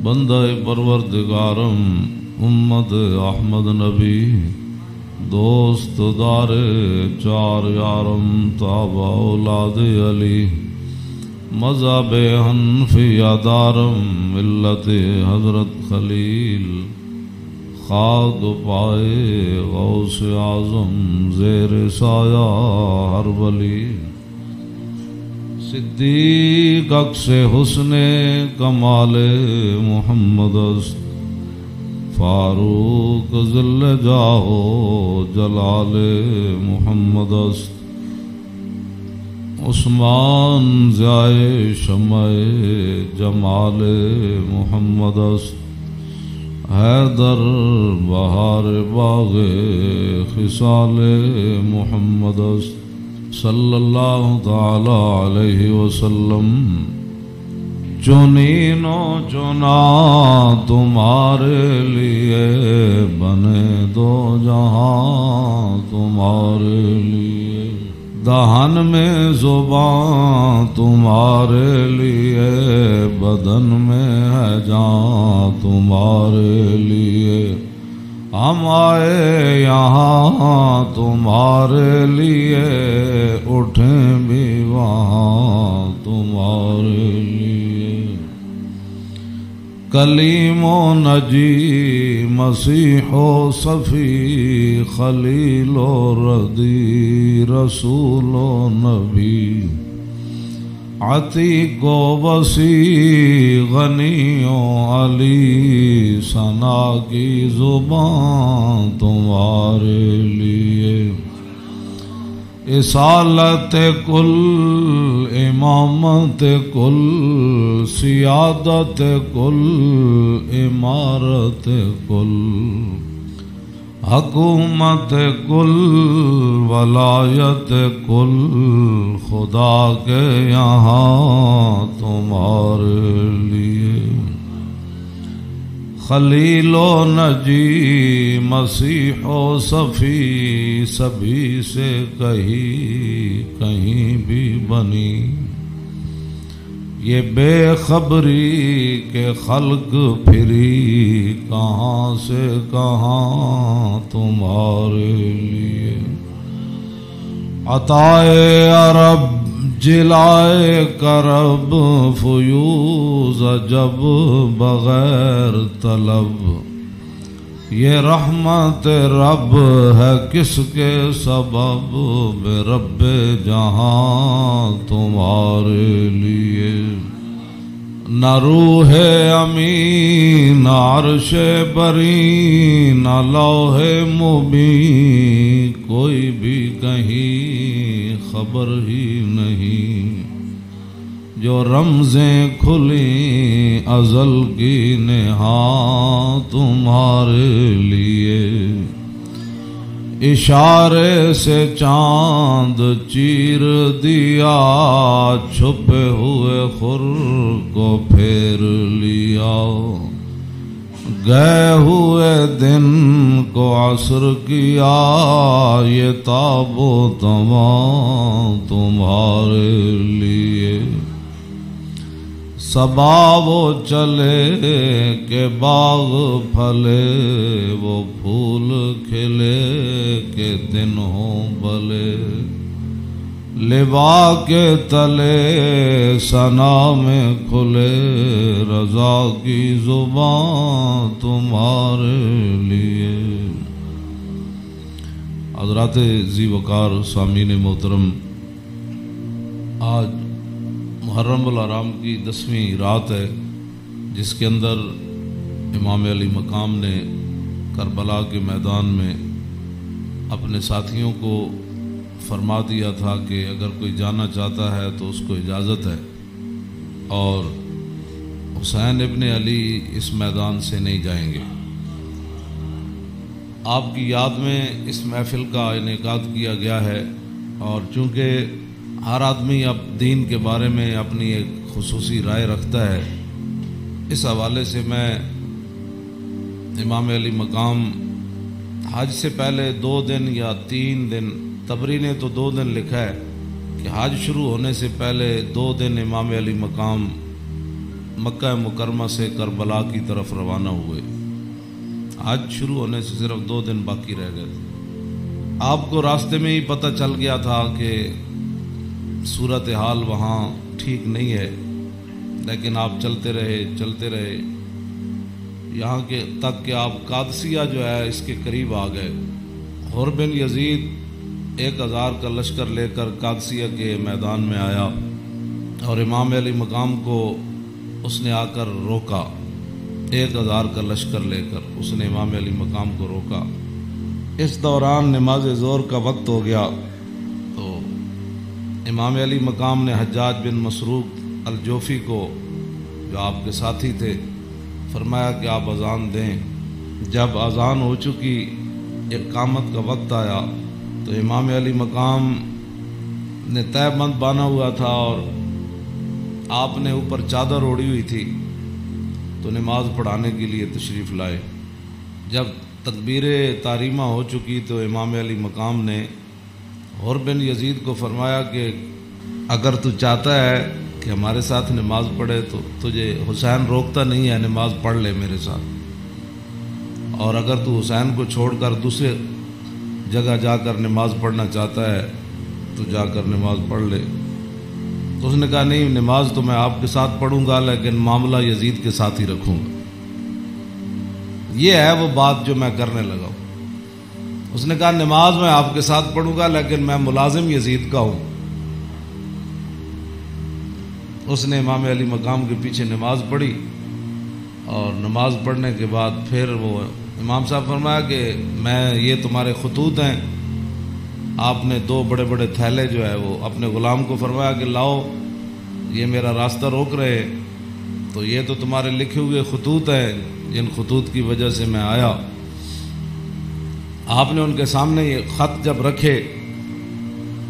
بندہ پروردگارم امت احمد نبی دوست دار چار یارم تابع اولاد علی مذہب حنفیہ دارم ملت حضرت خلیل خاک پائے غوث اعظم زیر سایہ ہر ولی صدیق عکس حسن کمال محمد است فاروق ذل جاہ جلال محمد است عثمان ضیائے شمع جمال محمد است حیدر بہار باغ خصال محمد است صلی اللہ تعالی علیہ وسلم چنین و چنا تمہارے لیے بنے دو جہاں تمہارے لیے دہن میں زبان تمہارے لیے بدن میں ہے جان تمہارے لیے ہم آئے یہاں تمہارے لیے اٹھیں بھی وہاں تمہارے لیے کلیم و نجی مسیح و صفی خلیل و ردی رسول و نبی عتیق و وسیع غنی و علی ثنا کی زبان تمہارے لیے اصالت کل امامت کل سیادت کل امارت کل حکومت کل ولایت کل خدا کے یہاں تمہارے لیے خلیل و نجی مسیح و صفی سبھی سے کہیں بھی بنی یہ بے خبری کے خلق پھری کہاں سے کہاں تمہارے لیے عطائے عرب جلائے کرب فیوز جب بغیر طلب یہ رحمت رب ہے کس کے سبب بے رب جہاں تمہارے لیے نہ روح امین نہ عرش بری نہ لوح مبین کوئی بھی کہیں خبر ہی نہیں جو رمزیں کھلیں ازل کی نہاں تمہارے لیے اشارے سے چاند چیر دیا چھپے ہوئے خور کو پھیر لیا گئے ہوئے دن کو عصر کیا یہ تاب و تمام تمہارے لیے صبا وہ چلے کہ باغ پھلے وہ پھول کھلے کہ دن ہوں بلے لبا کے تلے ثنا میں کھلے رضا کی زبان تمہارے لیے حضرات ذی وقار سامعین محترم آج محرم الحرام کی 10ویں رات ہے جس کے اندر امام علی مقام نے کربلا کے میدان میں اپنے ساتھیوں کو فرما دیا تھا کہ اگر کوئی جانا چاہتا ہے تو اس کو اجازت ہے اور حسین ابن علی اس میدان سے نہیں جائیں گے۔ آپ کی یاد میں اس محفل کا انعقاد کیا گیا ہے اور چونکہ ہر آدمی اب دین کے بارے میں اپنی ایک خصوصی رائے رکھتا ہے، اس حوالے سے میں امام علی مقام حج سے پہلے 2 دن یا 3 دن، تبری نے تو 2 دن لکھا ہے کہ حج شروع ہونے سے پہلے 2 دن امام علی مقام مکہ مکرمہ سے کربلا کی طرف روانہ ہوئے۔ حج شروع ہونے سے صرف 2 دن باقی رہ گئے تھے۔ آپ کو راستے میں ہی پتہ چل گیا تھا کہ صورتحال وہاں ٹھیک نہیں ہے، لیکن آپ چلتے رہے یہاں کے تک کہ آپ قادسیہ جو ہے اس کے قریب آ گئے۔ حر بن یزید 1000 کا لشکر لے کر قادسیہ کے میدان میں آیا اور امام علی مقام کو اس نے آ کر روکا۔ 1000 کا لشکر لے کر اس نے امام علی مقام کو روکا۔ اس دوران نماز ظہر کا وقت ہو گیا تو امام علی مقام نے حجاج بن مسروق الجوفی کو، جو آپ کے ساتھی تھے، فرمایا کہ آپ اذان دیں۔ جب اذان ہو چکی، اقامت کا وقت آیا تو امام علی مقام نے طے بند باندھا ہوا تھا اور آپ نے اوپر چادر اوڑھی ہوئی تھی، تو نماز پڑھانے کے لیے تشریف لائے۔ جب تکبیر تحریمہ ہو چکی تو امام علی مقام نے حر بن یزید کو فرمایا کہ اگر تو چاہتا ہے کہ ہمارے ساتھ نماز پڑھے تو تجھے حسین روکتا نہیں ہے، نماز پڑھ لے میرے ساتھ، اور اگر تو حسین کو چھوڑ کر دوسرے جگہ جا کر نماز پڑھنا چاہتا ہے تو جا کر نماز پڑھ لے۔ تو اس نے کہا نہیں، نماز تو میں آپ کے ساتھ پڑھوں گا لیکن معاملہ یزید کے ساتھ ہی رکھوں گا۔ یہ ہے وہ بات جو میں کرنے لگا ہوں۔ اس نے کہا نماز میں آپ کے ساتھ پڑھوں گا لیکن میں ملازم یزید کا ہوں۔ اس نے امام علی مقام کے پیچھے نماز پڑھی اور نماز پڑھنے کے بعد پھر وہ امام صاحب فرمایا کہ یہ تمہارے خطوط ہیں۔ آپ نے 2 بڑے بڑے تھیلے جو ہے وہ اپنے غلام کو فرمایا کہ لاؤ، یہ میرا راستہ روک رہے، تو یہ تو تمہارے لکھے ہوئے خطوط ہیں جن خطوط کی وجہ سے میں آیا۔ آپ نے ان کے سامنے یہ خط جب رکھے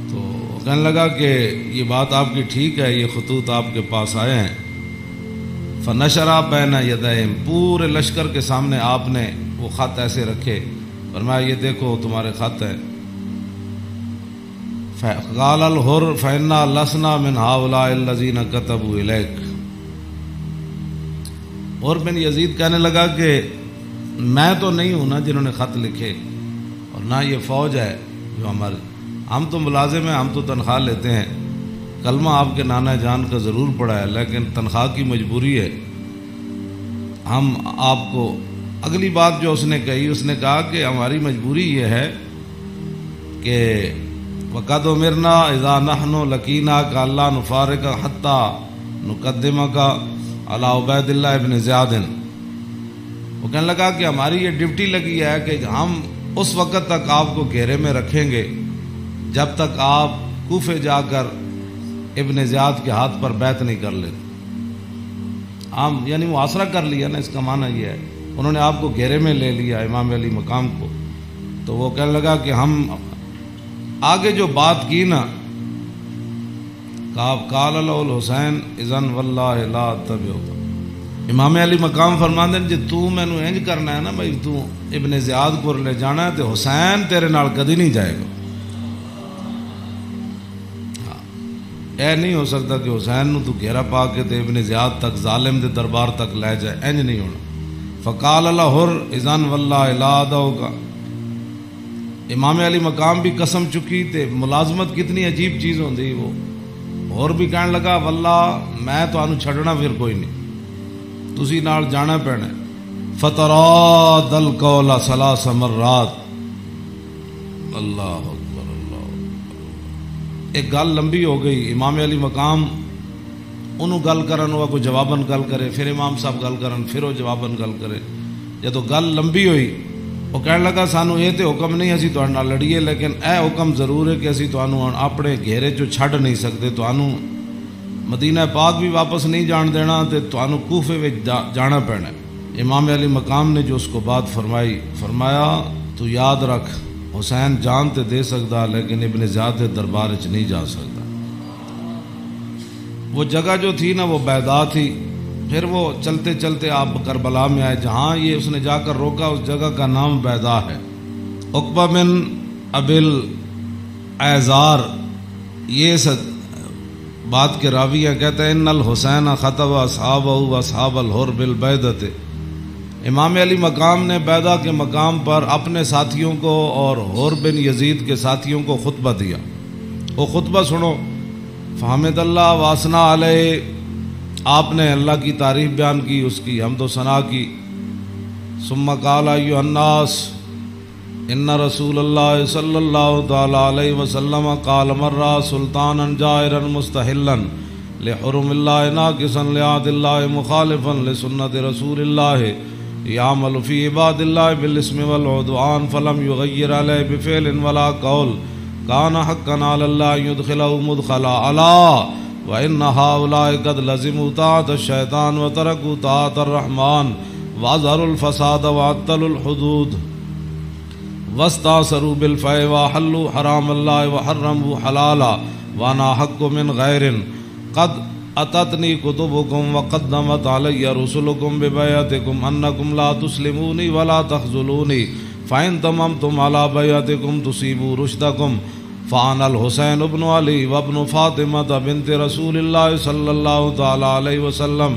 تو کہنے لگا کہ یہ بات آپ کی ٹھیک ہے، یہ خطوط آپ کے پاس آئے ہیں۔ فنشرا بین یدیہم، پورے لشکر کے سامنے آپ نے وہ خط ایسے رکھے، فرمایا یہ دیکھو تمہارے خط ہیں۔ قال الحر فإنا لسنا من هؤلاء الذين كتبوا إليك۔ حر بن یزید کہنے لگا کہ میں تو نہیں ہوں نا جنہوں نے خط لکھے، اور نہ یہ فوج ہے جو ہم تو ملازم ہیں، ہم تو تنخواہ لیتے ہیں، کلمہ آپ کے نانا جان کا ضرور پڑا ہے لیکن تنخواہ کی مجبوری ہے۔ ہم آپ کو اگلی بات جو اس نے کہی، اس نے کہا کہ ہماری مجبوری یہ ہے کہ وَقَدْ أُمِرْنَا إِذَا نَحْنُ لَقِينَاكَ أَلَّا نُفَارِقَ حَتَّى نُقَدِّمَكَ عَلَىٰ عُبَيْدِ اللَّهِ بْنِ زِيَادٍ۔ وہ کہنے لگا کہ ہماری یہ ڈیوٹی لگی ہے کہ ہم اس وقت تک آپ کو گھیرے میں رکھیں گے جب تک آپ کوفے جا کر ابن زیاد کے ہاتھ پر بیعت نہیں کر لیتے۔ ہم یعنی محاصرہ کر لیا نا، اس کا معنی یہ ہے انہوں نے آپ کو گھیرے میں لے لیا امام علی مقام کو۔ تو وہ کہنے لگا کہ ہم آگے جو بات کی نا، قال له الحسین اذن واللہ لا اتبعک، امام علی مقام فرماندے جی تو مینوں انج کرنا ہے نا بھائی، تو ابن زیاد کو لے جانا ہے تو حسین تیرے نال کدی نہیں جائے گا۔ اے نہیں ہو سکتا کہ حسین نو تو گھیرا پا کے تے ابن زیاد تک ظالم دے دربار تک لے جائے، انج نہیں ہونا۔ فقال الحر اذن واللہ لا ادعوک، امام علی مقام بھی قسم چکی تے ملازمت کتنی عجیب چیز ہوندی، وہ اور بھی کہنے لگا واللہ میں تانوں چھڈنا پھر کوئی نہیں، تسی نال جانا پینا۔ فتراد القول 3 مرات، اللہ اکبر اللہ اکبر۔ ایک گل لمبی ہو گئی، امام علی مقام انہوں گل کرن، وہ کوئی جواباً گل کرے، پھر امام صاحب گل کرن، پھر وہ جواباً گل کرے۔ جدو گل لمبی ہوئی وہ کہنے لگا سانو یہ تو حکم نہیں اسی تہاڈے نال لڑیے، لیکن اے حکم ضرور ہے کہ اسی تانوں اپنے گھیرے چوں چھڈ نہیں سکتے، تانوں مدینہ پاک بھی واپس نہیں جان دینا تے تانوں کوفے وچ جانا پینا۔ امام علی مقام نے جو اس کو بات فرمائی، فرمایا تو یاد رکھ حسین جان تے دے سکتا لیکن ابن زیاد دے دربار وچ نہیں جا سکتا۔ وہ جگہ جو تھی نا وہ بیضا تھی۔ پھر وہ چلتے چلتے آپ کربلا میں آئے، جہاں یہ اس نے جا کر روکا اس جگہ کا نام بیضا ہے۔ عقبہ بن ابی الایزار یہ بات کے راوی ہیں، کہتے ہیں ان الحسین خطب اصحابہ و اصحاب الحر بالبیدۃ، امام علی مقام نے بیدہ کے مقام پر اپنے ساتھیوں کو اور حر بن یزید کے ساتھیوں کو خطبہ دیا۔ وہ خطبہ سنو۔ فحمد اللہ واسنا علیہ، آپ نے اللہ کی تعریف بیان کی، اس کی حمد و ثنا کی۔ ثم قال ایھا الناس ان رسول اللہ صلی اللہ تعالی علیہ وسلم قال مر سلطانا جائرا مستحلا لحرم اللہ ناقصا لعہد اللہ مخالفا لسنت رسول اللہ یعمل فی عباد اللہ بالاسم والعدوان فلم یغیر علیہ بفعل ولا قول کان حقا علی اللہ یدخلہ مدخلا علا وان ہؤلاء قد لزموا طاعۃ الشیطان وترکوا طاعۃ الرحمن واظہروا الفساد وعطلوا الحدود واستاثروا بالفیء وحلوا حرام اللہ وحرموا حلالا وانا حق من غیر قد اتتنی کتبکم وقدمت علی رسلکم ببیعتکم انکم لا تسلمونی ولا تخذلونی فإن تممتم على بیعتکم تصیبوا رشدکم فانا الحسین ابن علی وابن فاطمہ بنت رسول اللہ صلی اللہ تعالی علیہ وسلم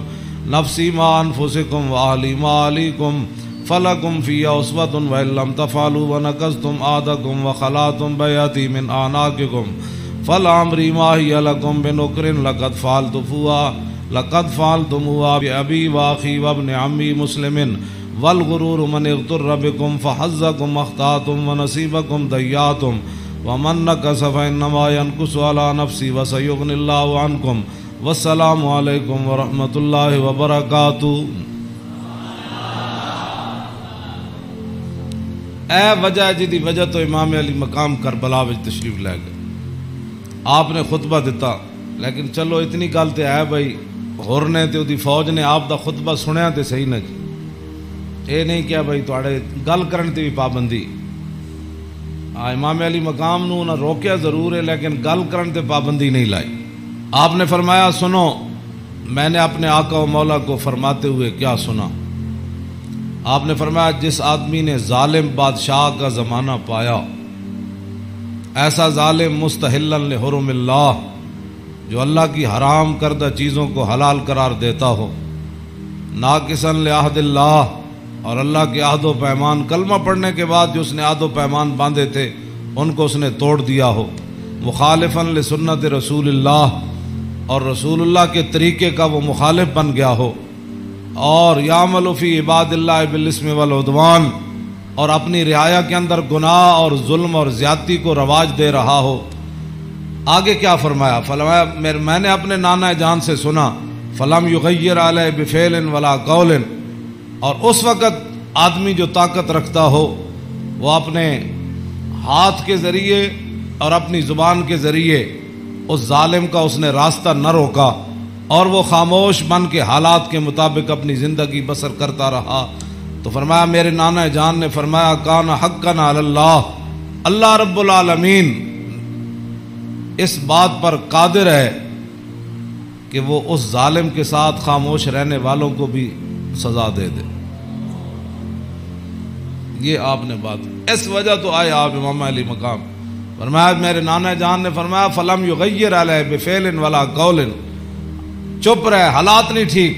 نفسی ما انفسکم واہلی ما علیکم فلکم فی اسوۃ وان لم تفعلوا ونقضتم عہدکم وخلعتم بیعتی من اعناقکم فلعمری ما ہی لکم بنکر لقد فعلتموها بأبی واخی وابن عمی مسلم والغرور من اغتر بکم فحظکم اخطأتم ونصیبکم ضیعتم ومن نکس فإنما ينکس علی نفسی وسیغنی اللہ عنکم والسلام علیکم ورحمۃ اللہ وبرکاتہ۔ اے وجہ جی وجہ تو امام علی مقام کربلا وچ تشریف لے گئے، آپ نے خطبہ دیتا، لیکن چلو اتنی گل تے ہے بھائی ہور نے تے دی فوج نے آپ دا خطبہ سنیا تے صحیح نہ جی، اے نہیں کیا بھائی تواڈے گل کرن تے بھی پابندی۔ امام علی مقام نو نہ روکیا ضرور ہے لیکن گل کرن تے پابندی نہیں لائی۔ آپ نے فرمایا سنو، میں نے اپنے آقا و مولا کو فرماتے ہوئے کیا سنا؟ آپ نے فرمایا جس آدمی نے ظالم بادشاہ کا زمانہ پایا، ایسا ظالم مستحلا لحرم اللہ، جو اللہ کی حرام کردہ چیزوں کو حلال قرار دیتا ہو، ناقصا لعہد اللہ، اور اللہ کے عہد و پیمان، کلمہ پڑھنے کے بعد جو اس نے عہد و پیمان باندھے تھے ان کو اس نے توڑ دیا ہو، مخالفا لسنت رسول اللہ، اور رسول اللہ کے طریقے کا وہ مخالف بن گیا ہو، اور یعمل فی عباد اللہ بالاسم والعدوان، اور اپنی رعایا کے اندر گناہ اور ظلم اور زیادتی کو رواج دے رہا ہو۔ آگے کیا فرمایا؟ فرمایا میں نے اپنے نانا جان سے سنا، فلم یغیر علیہ بفعل ولا قول، اور اس وقت آدمی جو طاقت رکھتا ہو وہ اپنے ہاتھ کے ذریعے اور اپنی زبان کے ذریعے اس ظالم کا اس نے راستہ نہ روکا، اور وہ خاموش بن کے حالات کے مطابق اپنی زندگی بسر کرتا رہا، تو فرمایا میرے نانا جان نے فرمایا کان حقا علی اللہ، اللہ رب العالمین اس بات پر قادر ہے کہ وہ اس ظالم کے ساتھ خاموش رہنے والوں کو بھی سزا دے دے۔ یہ آپ نے بات، اس وجہ تو آئے آپ امام علی مقام۔ فرمایا میرے نانا جان نے فرمایا فلم یغیر علیہ بفعل ولا قول، چپ رہے، حالات نہیں ٹھیک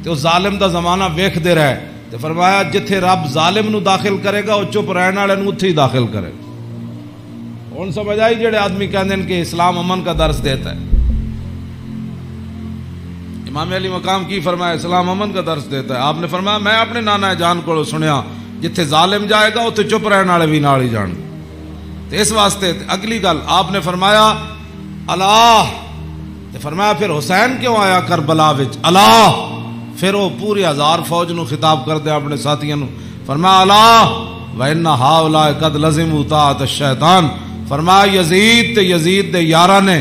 تو اس ظالم دا زمانہ ویکھ دے رہے، تو فرمایا جتھے رب ظالم نو داخل کرے گا وہ چپ رہنے والے نو اتھے ہی داخل کرے گا۔ ہن سمجھ آئی جڑے آدمی کہندے کہ اسلام امن کا درس دیتا ہے؟ امام علی مقام کی فرمایا اسلام امن کا درس دیتا ہے؟ آپ نے فرمایا میں اپنے نانا جان کو سنیا جتھے ظالم جائے گا اتھے چپ رہنے والے بھی نال ہی جان۔ تو اس واسطے اگلی گل آپ نے فرمایا اللہ، تو فرمایا پھر حسین کیوں آیا کربلا وچ؟ اللہ، پھر وہ پوری ہزار فوج نو خطاب کر دے اپنے ساتھیوں نو، فرمایا اللہ وَإِنَّ هَؤُلَاءِ قَدْ لَزِمُوا طَاعَةَ الشَّيْطَانِ، فرمایا یزید تے یزید دے یاراں نے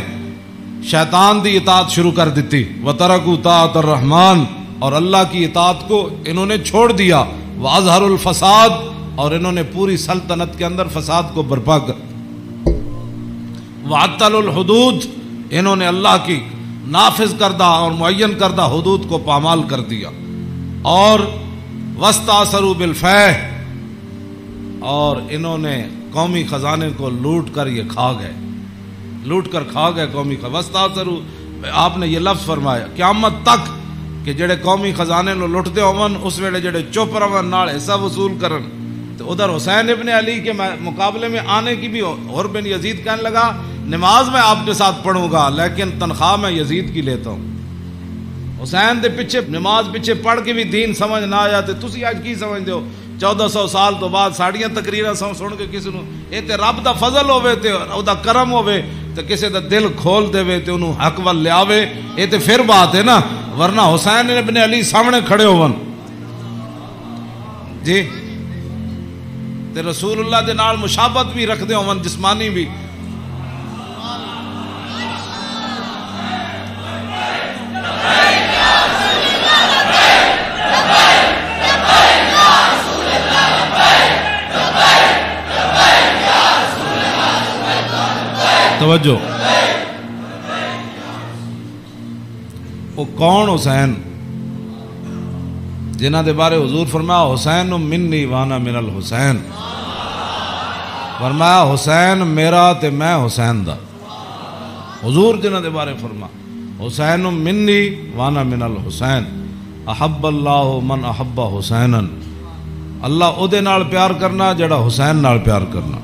شیطان دی اطاعت شروع کر دیتی، وَتَرَكُوا طَاعَةَ الرَّحْمَانِ، اور اللہ کی اطاعت کو انہوں نے چھوڑ دیا، وَأَظْهَرُوا الْفَسَادَ، اور انہوں نے پوری سلطنت کے اندر فساد کو برپا کر، وَعَطَّلُوا الْحُدُودَ، انہوں نے اللہ کی نافذ کردہ اور معین کردہ حدود کو پامال کر دیا، اور وَاسْتَأْثَرُوا بِالْفَيْءِ، اور انہوں نے قومی خزانے کو لوٹ کر یہ کھا گئے، لوٹ کر کھا گئے قومی خزانے۔ وَاسْتَأْثَرُوا آپ نے یہ لفظ فرمایا قیامت تک کہ جڑے قومی خزانے نو لٹتے ہون اس ویلے جڑے چپ رہن نال حصہ وصول کرن. تو ادھر حسین ابن علی کے مقابلے میں آنے کی بھی اور بن یزید کہنے لگا نماز میں آپ کے ساتھ پڑھوں گا لیکن تنخواہ میں یزید کی لیتا ہوں. حسین دے پیچھے نماز پیچھے پڑھ کے بھی دین سمجھ نہ آیا تے تسی اج کی سمجھدے ہو 1400 سال تو بعد ساڑیاں تقریراں سن کے کسی نو اے تے رب دا فضل ہوے تے او دا کرم ہوے تے کسی دا دل کھول دے تے انہوں حق ول لیاوے اے تے پھر بات ہے نا. ورنہ حسین ابن علی سامنے کھڑے ہون جی تے رسول اللہ دے نال مشابہت بھی رکھدے ہون جسمانی بھی. توجہ وہ کون حسین جنہ دے بارے حضور فرمایا حسین منی وانا من الحسین. فرمایا حسین میرا تے میں حسین دا. حضور جنہ دے بارے فرما حسین منی وانا من الحسین. احب اللہ من احب حسینا. اللہ او دے نال پیار کرنا جڑا حسین نال پیار کرنا.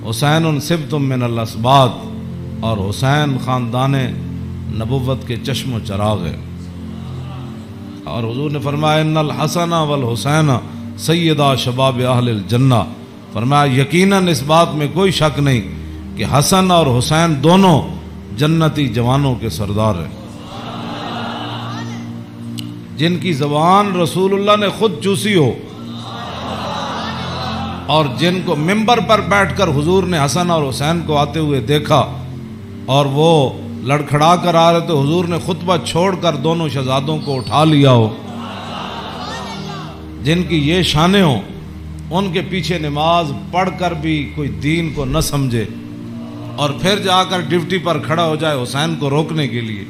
حسین سبت من الاسباط اور حسین خاندان نبوت کے چشم و چراغ ہے. اور حضور نے فرمایا ان الحسن والحسین سیدہ شباب اہل الجنہ. فرمایا یقیناً اس بات میں کوئی شک نہیں کہ حسن اور حسین دونوں جنتی جوانوں کے سردار ہیں جن کی زبان رسول اللہ نے خود چوسی ہو اور جن کو ممبر پر بیٹھ کر حضور نے حسن اور حسین کو آتے ہوئے دیکھا اور وہ لڑکھڑا کر آ رہے تو حضور نے خطبہ چھوڑ کر دونوں شہزادوں کو اٹھا لیا ہو. جن کی یہ شانیں ہوں ان کے پیچھے نماز پڑھ کر بھی کوئی دین کو نہ سمجھے اور پھر جا کر ڈیوٹی پر کھڑا ہو جائے حسین کو روکنے کے لیے.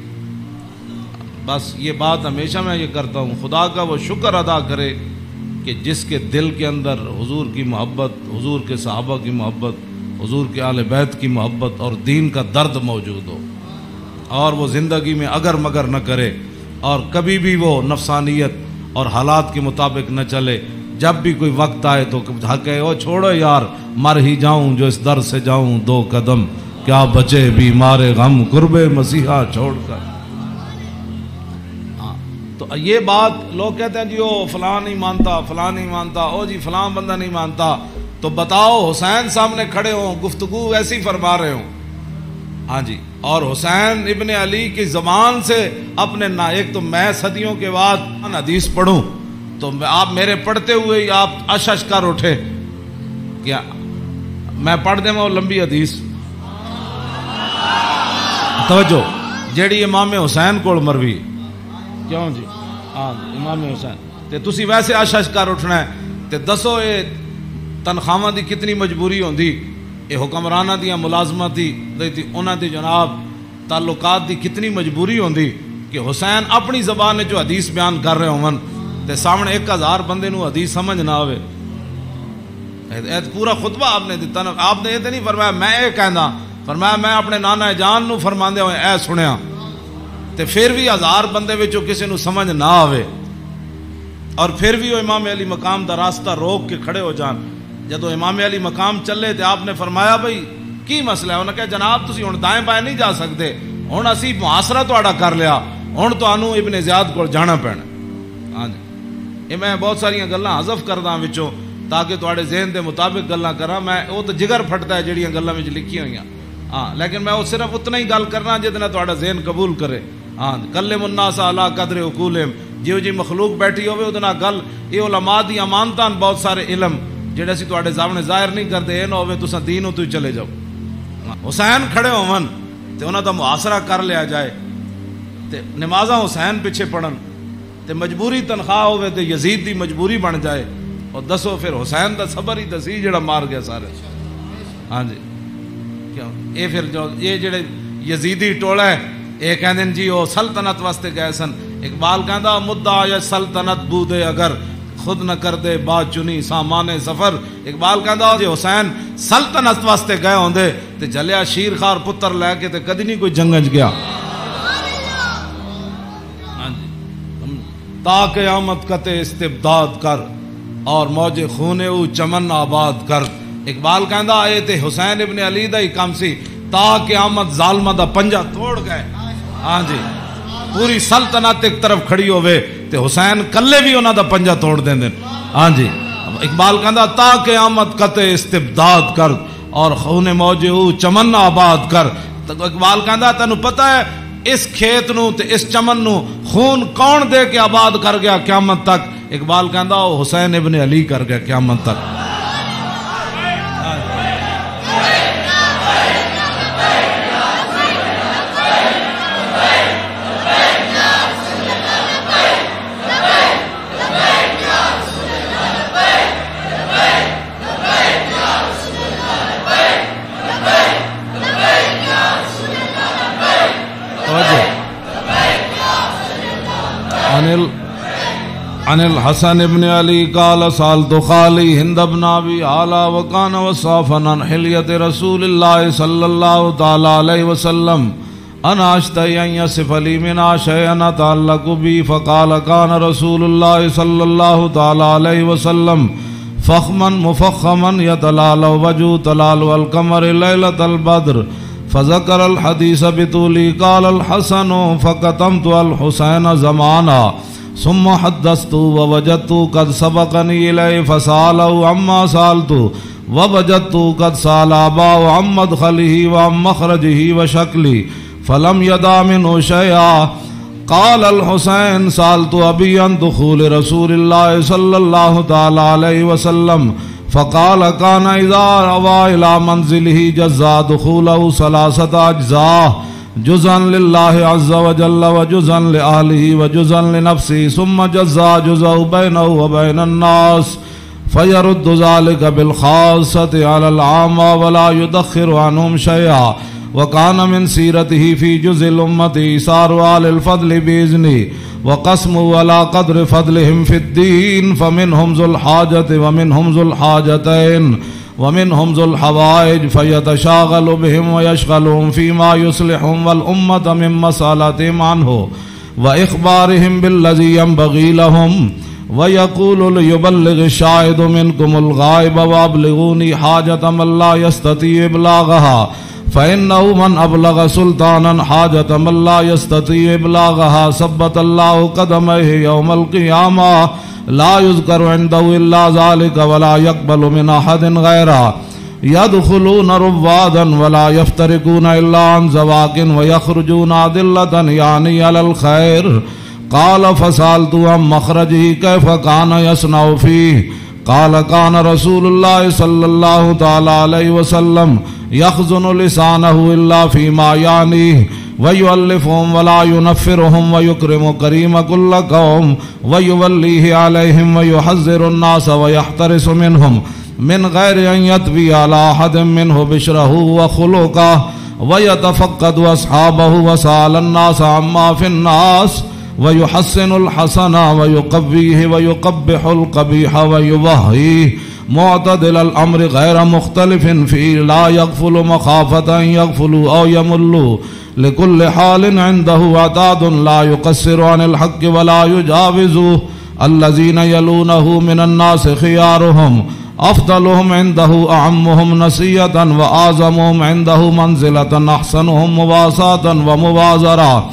بس یہ بات ہمیشہ میں یہ کرتا ہوں خدا کا وہ شکر ادا کرے کہ جس کے دل کے اندر حضور کی محبت، حضور کے صحابہ کی محبت، حضور کے اہل بیت کی محبت اور دین کا درد موجود ہو اور وہ زندگی میں اگر مگر نہ کرے اور کبھی بھی وہ نفسانیت اور حالات کے مطابق نہ چلے. جب بھی کوئی وقت آئے تو کہے او چھوڑو یار مر ہی جاؤں جو اس در سے جاؤں 2 قدم کیا بچے بیمار غم قرب مسیحا چھوڑ کر. تو یہ بات لوگ کہتے ہیں جی او فلاں نہیں مانتا، فلاں نہیں مانتا، او جی فلاں بندہ نہیں مانتا. تو بتاؤ حسین سامنے کھڑے ہوں گفتگو ایسی فرما رہے ہوں ہاں جی اور حسین ابن علی کی زبان سے اپنے ایک تو میں صدیوں کے بعد حدیث پڑھوں تو آپ میرے پڑھتے ہوئے ہی آپ اشش کر اٹھے کیا میں پڑھ دیں وہ لمبی حدیث. توجہ جیڑی امام حسین کو مروی کیوں جی ہاں امام حسین تے تسی ویسے اشش کر اٹھنا ہے تے دسو یہ تنخواہ دی کتنی مجبوری ہوندی یہ حکمرانہ دیاں ملازمت دی انہاں دی جناب تعلقات دی کتنی مجبوری ہوندی کہ حسین اپنی زبان جو حدیث بیان کر رہے ہون تے سامنے 1000 بندے نو حدیث سمجھ نہ آوے. پورا خطبہ آپ نے دیتا نا آپ نے یہ تو نہیں فرمایا میں یہ کہنا فرمایا میں اپنے نانا جان نو فرماندے ہوئے اے سنیا تے پھر بھی 1000 بندے وچوں کسی نو سمجھ نہ آوے اور پھر بھی وہ امام علی مقام دا راستہ روک کے کھڑے ہو جان. جدو امام علی مقام چلے تے آپ نے فرمایا بھائی کی مسئلہ ہے؟ انہوں نے کہا جناب تسی ہن دائیں بائیں نہیں جا سکتے ہن اسی محاصرہ تہاڈا کر لیا ہن تانوں ابن زیاد کول جانا پینا. ہاں جی یہ میں بہت ساری گلاں حذف کردا وچوں تاکہ تہاڈے ذہن دے مطابق گلاں کراں. میں وہ تو جگر پھٹتا ہے جڑیاں گلاں وچ لکھی ہوئیاں ہاں لیکن میں وہ صرف اتنا ہی گل کرنا جس نال تہاڈا ذہن قبول کرے. ہاں کلم الناس علی قدر عقولہم جیو جی مخلوق بیٹھی ہوے اودے نال گل یہ علماء دی امانتاں بہت سارے علم جڑے اسی تہاڈے سامنے ظاہر نہیں کرتے اے نہ ہوے تساں دینوں تو چلے جاؤ. حسین کھڑے ہون تے انہاں دا محاصرہ کر لیا جائے تے نمازاں حسین پیچھے پڑھن تے مجبوری تنخواہ ہوے تے یزید دی مجبوری بن جائے اور دسو پھر حسین دا صبر ہی دسی جڑا مار گیا سارے. ہاں جی کیوں اے پھر جو یہ جڑے یزیدی ٹولا ہے اے کہندے جی او سلطنت واسطے گئے سن. اقبال کہندا مدعا یا سلطنت بودے اگر خود نہ کر دے بات چنی سامان سفر. اقبال کہندا جے حسین سلطنت واسطے گئے ہوندے تے جلیا شیر خار پتر لے کے تے کدی نہیں کوئی جنگج گیا. تا قیامت قطع استبداد کر اور موج خون او چمن آباد کر. اقبال کہندا اے تے حسین ابن علی دا ہی کام سی. تا قیامت ظالمہ دا پنجا توڑ گئے. ہاں جی پوری سلطنت ایک طرف کھڑی ہوئے تے حسین کلے بھی انہاں دا پنجا توڑ دیں دیں. ہاں جی اقبال کہندا تا قیامت قطع استبداد کر اور خون موج او چمن آباد کر. اقبال کہندا تینوں پتہ ہے اس کھیت نو تے اس چمن نو خون کون دے کے آباد کر گیا قیامت تک؟ اقبال کہندا وہ حسین ابن علی کر گیا قیامت تک. عن الحسن ابن علی قال سالت خالی ہند بن ابی اعلی وکان وصافا عن حلیۃ رسول اللہ صلی اللہ تعالی علیہ وسلم انا اشتہی ان یصف لی منہا شیئا تعلق بی فقال کان رسول اللہ صلی اللہ تعالی علیہ وسلم فخما مفخما یتلالو وجو تلالو القمر لیلۃ البدر فذکر الحدیث بطولی قال الحسن فقتمت الحسین زمانا ثم حدثت ووجدت قد سبقني إليه فسأله عما سألت ووجدت قد سأل أباه عن مدخله وعن مخرجه وشكله فلم يدع منه شيئا. قال الحسين سألت أبي عن دخول رسول الله صلى الله تعالى عليه وسلم فقال كان إذا روى إلى منزله جزا دخوله 3 أجزاء جزءا لله عز وجل وجزءا لأهله وجزءا لنفسه ثم جزا جزء بينه وبين الناس فيرد ذلك بالخاصة على العامة ولا يدخر عنهم شيئا. وكان من سيرته في جزء الأمة إيثار أهل الفضل بإذنه وقسمه على قدر فضلهم في الدين فمنهم ذو الحاجة ومنهم ذو الحاجتين ومنهم ذو الحوائج فيتشاغل بهم ويشغلهم فيما يصلحهم والأمة من مسألتهم عنه وإخبارهم بالذي ينبغي لهم ويقول ليبلغ الشاهد منكم الغائب وأبلغوني حاجة من لا يستطيع إبلاغها فإنه من أبلغ سلطانا حاجة من لا يستطيع إبلاغها ثبت الله قدميه يوم القيامة لا يذكر عنده إلا ذلك ولا يقبل من أحد غيره يدخلون روادا ولا يفترقون إلا عن زواق ويخرجون أدلة يعني على الخير. قال فسألت عن مخرجه كيف كان يصنع فيه قال كان رسول الله صلى الله تعالى عليه وسلم يخزن لسانه إلا فيما يعنيه ويؤلفهم ولا ينفرهم ويكرم كريم كل قوم ويوليه عليهم ويحذر الناس ويحترس منهم من غير أن يتبي على أحد منه بشره وخلقه ويتفقد أصحابه وسأل الناس عما في الناس ويحسن الحسن ويقويه ويقبح القبيح ويوهيه معتدل الأمر غير مختلف فيه لا يغفل مخافة أن يغفلوا أو يملوا لكل حال عنده عتاد لا يقصر عن الحق ولا يجاوزه الذين يلونه من الناس خيارهم أفضلهم عنده أعمهم نسية وأعظمهم عنده منزلة أحسنهم مواساة ومبازرة.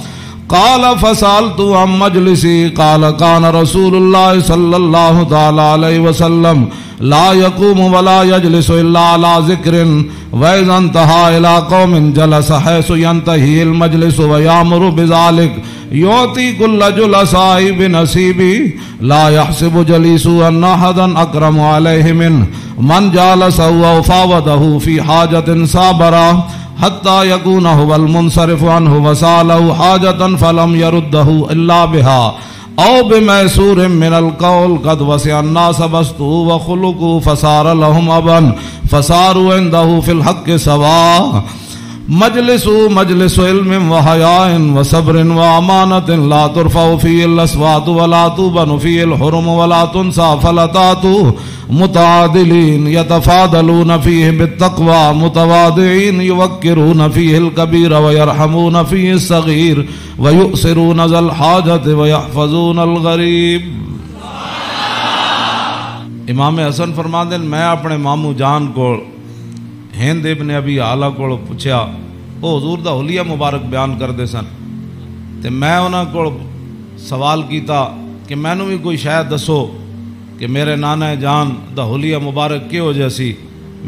قال فسألت عن مجلسي قال كان رسول الله صلى الله تعالى عليه وسلم لا يقوم ولا يجلس إلا على ذكر وإذا انتهى إلى قوم جلس حيث ينتهي المجلس ويأمر بذلك يعطي كل جلساء بنصيبه لا يحسب جليسه أن أحدا أكرم عليه منه من جالسه وفاوضه في حاجة صابرة حتى يكون هو المنصرف عنه وسأله حاجة فلم يرده إلا بها أو بميسور من القول قد وسع الناس بسطه وخلقه فصار لهم أبا فصاروا عنده في الحق سواء مجلس مجلس علم و حیاء و صبر و امانت لا ترفع فيه الاصوات ولا تبن فيه الحرم ولا تنسى فلتات متعادلين يتفاضلون فيه بالتقوى متواضعين يوقرون فيه الكبير ويرحمون فيه الصغير ويؤثرون ذا الحاجة ويحفظون الغريب. امام حسن فرماندے میں اپنے ماموں جان کو ہند ابن ابی آلہ کو پوچھا، وہ حضور دا حلیہ مبارک بیان کرتے سن، تے میں انہاں کو سوال کیتا کہ مینوں بھی کوئی شاید دسو کہ میرے نانا جان دا حلیہ مبارک کیہو جہا سی،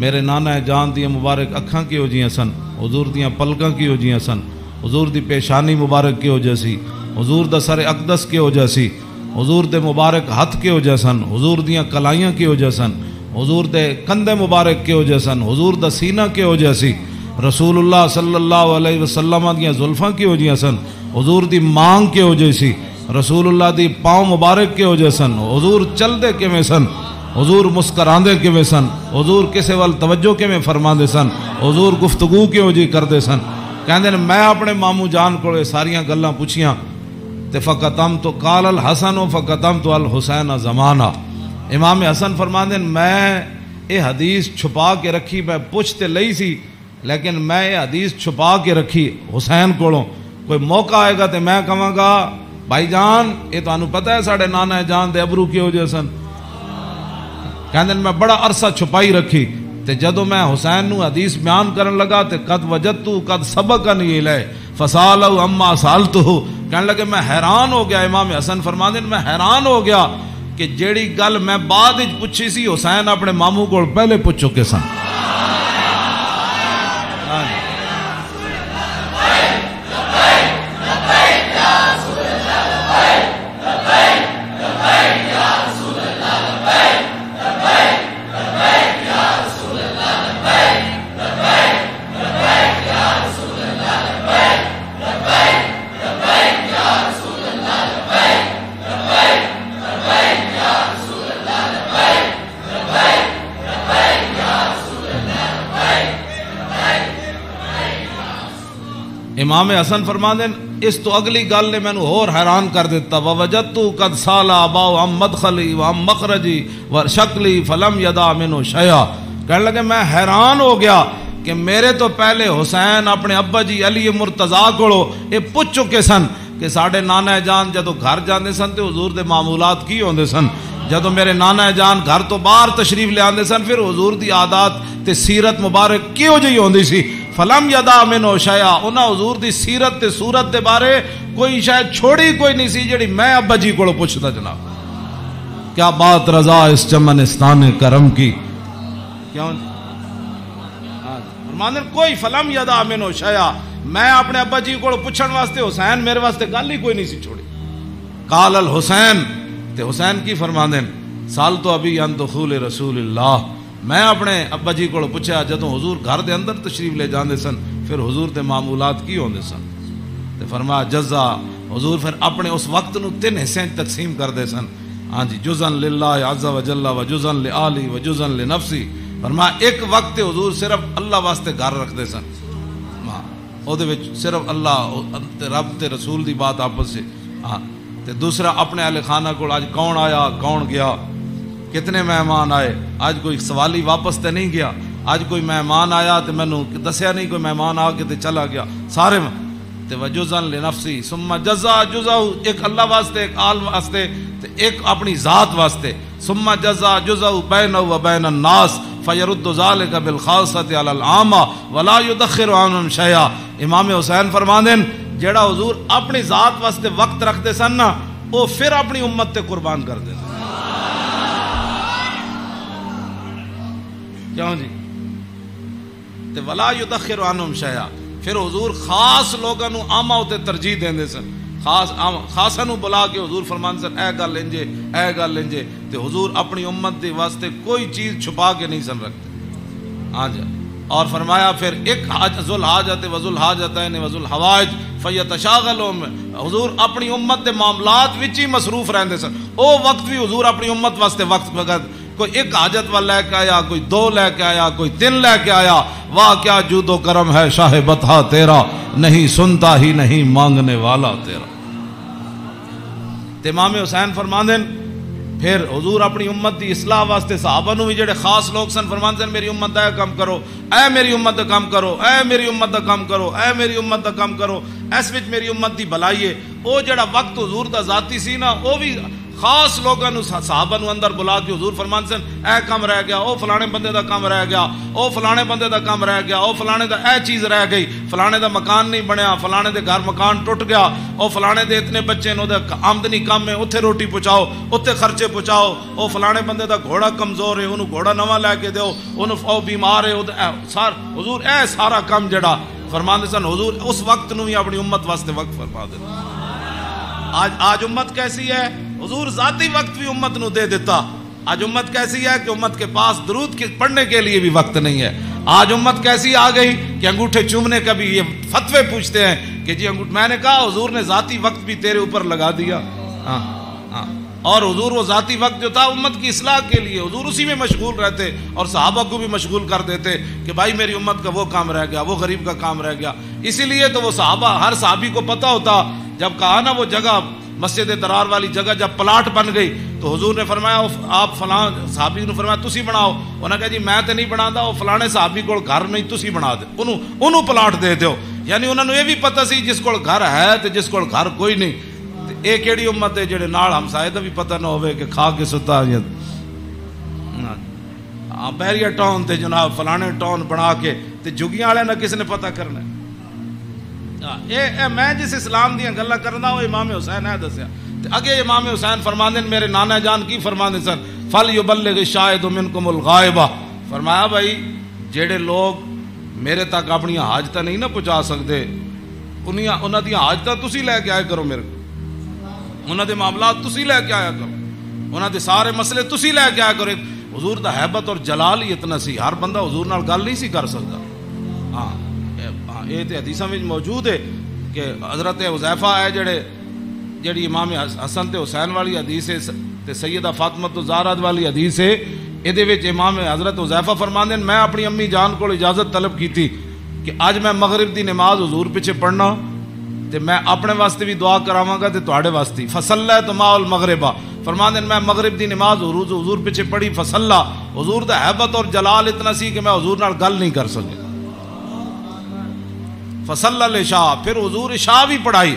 میرے نانا جان دیاں مبارک اکھاں کیہو جیاں سن، حضور دیاں پلکاں کیہو جیاں سن، حضور دی پیشانی مبارک کیہو جہا سی، حضور دا سر اقدس کیہو جہا سی، حضور دے مبارک ہتھ کیہو جہا سن، حضور دیاں کلائیاں کیہو جہا سن، حضور دے کندھے مبارک کیہو جہا سن، حضور دا سینہ کیہو جہا سی، رسول اللہ صلی اللہ علیہ وسلم دیاں زلفاں کیہو جہاں سن، حضور دی مانگ کیہو جہی سی، رسول اللہ دی پاؤں مبارک کیہو جہے سن، حضور چل دے کیویں سن، حضور مسکراندے کیویں سن، حضور کسے وال توجہ کیویں فرماندے سن، حضور گفتگو کیہو جی کردے سن. کہندے نے میں اپنے ماموں جان کو ساریاں گلاں پوچھیاں تے فقطمت قال الحسن فقطمت الحسین زمانہ. امام حسن فرماندے میں یہ حدیث چھپا کے رکھی، میں پوچھ تے لئی سی لیکن میں یہ حدیث چھپا کے رکھی حسین کولوں. کوئی موقع آئے گا تے میں کہاں گا بھائی جان یہ تانوں پتہ ہے ساڑھے نانا جان دے ابرو کیہو جہے سن. کہندے میں بڑا عرصہ چھپائی رکھی تے جدوں میں حسین نو حدیث بیان کرن لگا تے قد وجدتو قد سبقنی الیہ فسالو اما سالتو. کہنے لگے میں حیران ہو گیا. امام حسن فرماندے میں حیران ہو گیا کہ جیڑی گل میں بعد وچ پوچھی سی حسین اپنے ماموں کو پہلے پوچھ چکے سن. امام حسن فرماندے اس تو اگلی گل نے مینوں اور حیران کر دیتا. ووجدت قد سال اباؤ عن مدخلی وعن مخرجی وشکلی فلم یدا منہ شیئا. کہنے لگے میں حیران ہو گیا کہ میرے تو پہلے حسین اپنے ابا جی علی مرتضیٰ کولو یہ پوچھ چکے سن کہ ساڈے نانا جان جدو گھر جاندے سن تے حضور دے معمولات کی ہوندے سن. جدو میرے نانا جان گھر تو باہر تشریف لے آندے سن پھر حضور دی عادات تے سیرت مبارک کیہو جہی ہوندی سی. فلم یدا منہ شیئا. انہاں حضور دی سیرت تے صورت دے بارے کوئی شاید چھوڑی کوئی نہیں سی جڑی میں ابا جی کو پوچھتا. جناب کیا بات رضا اس چمنستان کرم کی. کیوں فرماندے کوئی فلم یدا منہ شیئا. میں اپنے ابا جی کو پوچھن واسطے حسین میرے واسطے گل ہی کوئی نہیں سی چھوڑی. قال الحسین تے حسین کی فرماندے سال تو ابھی ان دخول رسول اللہ. میں اپنے ابا جی کو پوچھا جدوں حضور گھر دے اندر تشریف لے جاندے سن پھر حضور دے معمولات کی ہوندے سن. تے فرمایا جزا. حضور پھر اپنے اس وقت نو 3 حصے تقسیم کر دے سن. ہاں جی جزن للہ عز وجل و جزن لآلی و جزن لنفسی. فرمایا ایک وقت حضور صرف اللہ واسطے گھر رکھ دے سن. او دے وچ صرف اللہ رب تے رسول دی بات آپس سے. ہاں تے دوسرا اپنے اہل خانہ کو آج کون آیا کون گیا کتنے مہمان آئے. آج کوئی سوالی واپس تے نہیں گیا. آج کوئی مہمان آیا تے مینوں دسیا نہیں کوئی مہمان آ کے تے چلا گیا. سارے تے وجزن لنفسی ثم جزا جزا. ایک اللہ واسطے ایک آل واسطے تے ایک اپنی ذات واسطے. ثم جزا جزا بینہ و بین الناس فیرد ذلک بالخاصۃ علی العامہ ولا یدخر عنہم شیئا. امام حسین فرماندے جیڑا حضور اپنی ذات واسطے وقت رکھتے سن نا وہ پھر اپنی امت تے قربان کر دے. کیوں جی تے ولا یدخر عنہم شیئا. پھر حضور خاص لوگاں نو عامہ تے ترجیح دیندے سن. خاصاں نو بلا کے حضور فرماندے سن اے گل انجے اے گل انجے. تے حضور اپنی امت دے واسطے کوئی چیز چھپا کے نہیں سن رکھتے. ہاں جی. اور فرمایا پھر ایک ذو الحاجت و ذو الحاجتین و ذو الحوائج فیتشاغلون. حضور اپنی امت دے معاملات وچ ہی مصروف رہندے سن. او وقت بھی حضور اپنی امت واسطے وقت کوئی ایک حاجت والا لے کے آیا, کوئی دو لے کے آیا, کوئی تین لے کے آیا. واہ کیا جود و کرم ہے شاہ بطحا تیرا, نہیں سنتا ہی نہیں مانگنے والا تیرا. امام حسین فرماندے پھر حضور اپنی امت دی اصلاح واسطے صحابہ نو بھی جڑے خاص لوگ سن فرماندے میری امت دا کام کرو, اے میری امت دا کام کرو, اے میری امت دا کام کرو, اے میری امت دا کام کرو. اس وچ میری امت دی بھلائی ہے. او جڑا وقت حضور دا ذاتی سی نا, او بھی خاص لوگوں نو صحابہ نو اندر بلا کے حضور فرمان سن اے کام رہ گیا, او فلانے بندے دا کام رہ گیا, او فلانے بندے دا کام رہ گیا, او فلانے دا اے چیز رہ گئی, فلانے دا مکان نہیں بنیا, فلانے دے گھر مکان ٹوٹ گیا, او فلانے دے اتنے بچے نو دے آمدنی کم ہے, اوتھے روٹی پہنچاؤ, اوتھے خرچے پہنچاؤ, او فلانے بندے دا گھوڑا کمزور ہے, اونوں گھوڑا نواں لے کے دیو, اونوں او بیمار ہے, حضور اے سارا کام جڑا فرماندے سن حضور اس وقت نو ہی اپنی امت واسطے وقت فرما دے. آج امت کیسی ہے؟ حضور ذاتی وقت بھی امت نو دے دیتا. آج امت کیسی ہے کہ امت کے پاس درود پڑھنے کے لیے بھی وقت نہیں ہے. آج امت کیسی آ گئی کہ انگوٹھے چومنے کا بھی یہ فتوے پوچھتے ہیں کہ جی میں نے کہا حضور نے ذاتی وقت بھی تیرے اوپر لگا دیا. اور حضور وہ ذاتی وقت جو تھا امت کی اصلاح کے لیے, حضور اسی میں مشغول رہتے اور صحابہ کو بھی مشغول کر دیتے کہ بھائی میری امت کا وہ کام رہ گیا, وہ غریب کا کام رہ گیا. اسی لیے تو وہ صحابہ, ہر صحابی کو پتہ ہوتا جب کہا نا وہ جگہ مسجد درار والی جگہ جب پلاٹ بن گئی تو حضور نے فرمایا آپ فلاں صحابی نے فرمایا تسی بناؤ. انہوں نے کہا جی میں تو نہیں بنا, وہ فلانے صحابی کو گھر نہیں تسی بنا دے, انہوں پلاٹ دے دیو. یعنی انہوں نے یہ بھی پتہ سی جس کو گھر ہے تو جس کو گھر کوئی نہیں. یہ کیڑی امت ہے جڑے نال ہمسائے دا بھی پتہ نہ ہوئے کہ کھا کے ستا بیریا ٹاؤن تے جناب فلانے ٹاؤن بنا کے تے جگیاں والے نہ کس نے پتہ کرنا. میں جس اسلام دیا گلاں کرنا وہ امام حسین ہے دسیا. اگے امام حسین فرماندے میرے نانا جان کی فرماندے سن فَلْيُبَلِّغِ الشَّاهِدُ مِنْكُمُ الْغَائِبَ. فرمایا بھائی جڑے لوگ میرے تک اپنی حاجتاں نہیں نہ پہنچا سکتے انہاں دی حاجتاں تسی لے کے آئے کرو, میرے انہاں دے معاملات تسی لے کے آیا کرو, انہاں دے سارے مسئلے تسی لے کے آیا کرو. حضور دا حیبت اور جلال ہی اتنا سی, ہر بندہ حضور نال گل نہیں سی کر سکتا. ہاں یہ تو حدیثاں میں موجود ہے کہ حضرت حذیفہ ہے جڑی امام حسن تے حسین والی حدیث ہے تے سیدہ فاطمہ الزہرا والی حدیث ہے. یہ وچ امام حضرت حذیفہ فرماندے میں اپنی امی جان کو اجازت طلب کی تھی کہ اج میں مغرب دی نماز حضور پیچھے پڑھنا تے میں اپنے واسطے بھی دعا کراواں گا تے تواڈے واسطے. فصلیت مع المغرب فرماندے میں مغرب دی نماز حضور پیچھے پڑھی. فصلا حضور دا حیبت اور جلال اتنا سی کہ میں حضور نال گل نہیں کر سکیا. فصلی العشاء پھر حضور عشاء بھی پڑھائی.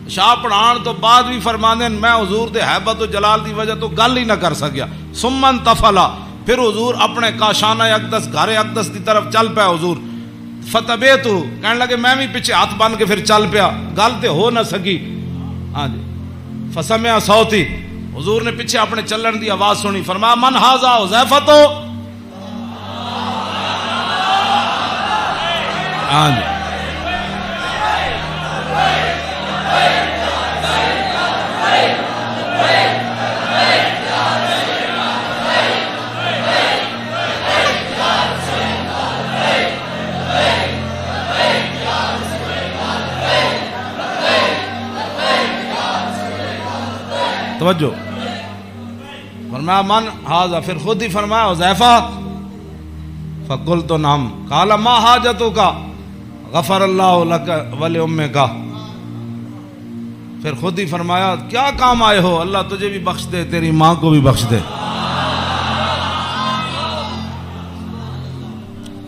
عشاء پڑھان تو بعد بھی فرماندے میں حضور دے حیبت و جلال دی وجہ تو گل ہی نہ کر سکیا. ثم انتفلا پھر حضور اپنے کاشانہ اقدس گھر اقدس دی طرف چل پیا. حضور فتبیتو کہنے لگے میں بھی پیچھے ہاتھ بن کے پھر چل پیا, گل تے ہو نہ سکی. ہاں جی فسمع صوتی حضور نے پیچھے اپنے چلن دی آواز سنی. فرمایا من ھذا حذیفہ تو ہاں جی توجہ. فرمایا من ھذا پھر خود ہی فرمایا حذیفہ. فقلت نعم قال ما حاجتک غفر اللہ لک ولامک. پھر خود ہی فرمایا کیا کام آئے ہو, اللہ تجھے بھی بخش دے تیری ماں کو بھی بخش دے.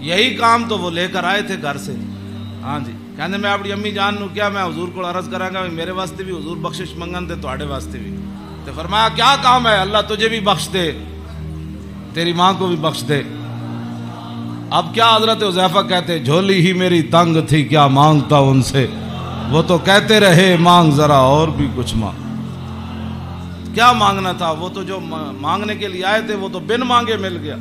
یہی کام تو وہ لے کر آئے تھے گھر سے. ہاں جی کہنے میں اپنی امی جان نو کیا میں حضور کو عرض کراں گا میرے واسطے بھی حضور بخشش منگن تے تواڈے واسطے بھی. تو فرمایا کیا کام ہے, اللہ تجھے بھی بخش دے تیری ماں کو بھی بخش دے. اب کیا حضرت حذیفہ کہتے جھولی ہی میری تنگ تھی کیا مانگتا ان سے, وہ تو کہتے رہے مانگ ذرا اور بھی کچھ مانگ. کیا مانگنا تھا, وہ تو جو مانگنے کے لیے آئے تھے وہ تو بن مانگے مل گیا.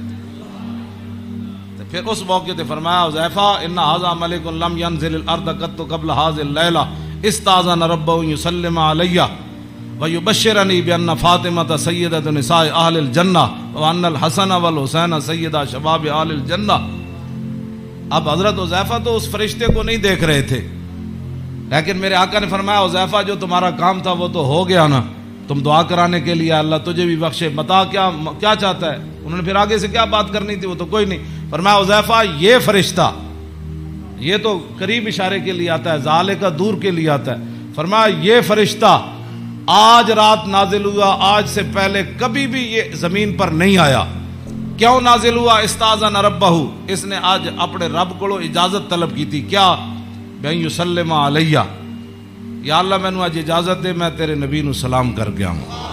پھر اس موقع تے فرمایا حذیفہ ان ھذا ملک لم ينزل الارض قط قبل هذه الليله استاذن ربه يسلم علي ويبشرني بان فاطمه سيده نساء اهل الجنه وان الحسن والحسين سيدا شباب اهل الجنه. اب حضرت حذیفہ تو اس فرشتے کو نہیں دیکھ رہے تھے, لیکن میرے آقا نے فرمایا حذیفہ جو تمہارا کام تھا وہ تو ہو گیا نا. تم دعا کرانے کے لیے اللہ تجھے بھی بخشے، متا کیا چاہتا ہے؟ انہوں نے پھر آگے سے کیا بات کرنی تھی، وہ تو کوئی نہیں. فرمایا حذیفہ یہ فرشتہ، یہ تو قریب اشارے کے لیے آتا ہے، ذالے کا دور کے لیے آتا ہے. فرمایا یہ فرشتہ آج رات نازل ہوا، آج سے پہلے کبھی بھی یہ زمین پر نہیں آیا. کیوں نازل ہوا؟ استاذن ربہ، اس نے آج اپنے رب کو اجازت طلب کی تھی. کیا؟ بین یسلم علیہ، یا اللہ میں نے آج اجازت دے میں تیرے نبی نو سلام کر گیا ہوں.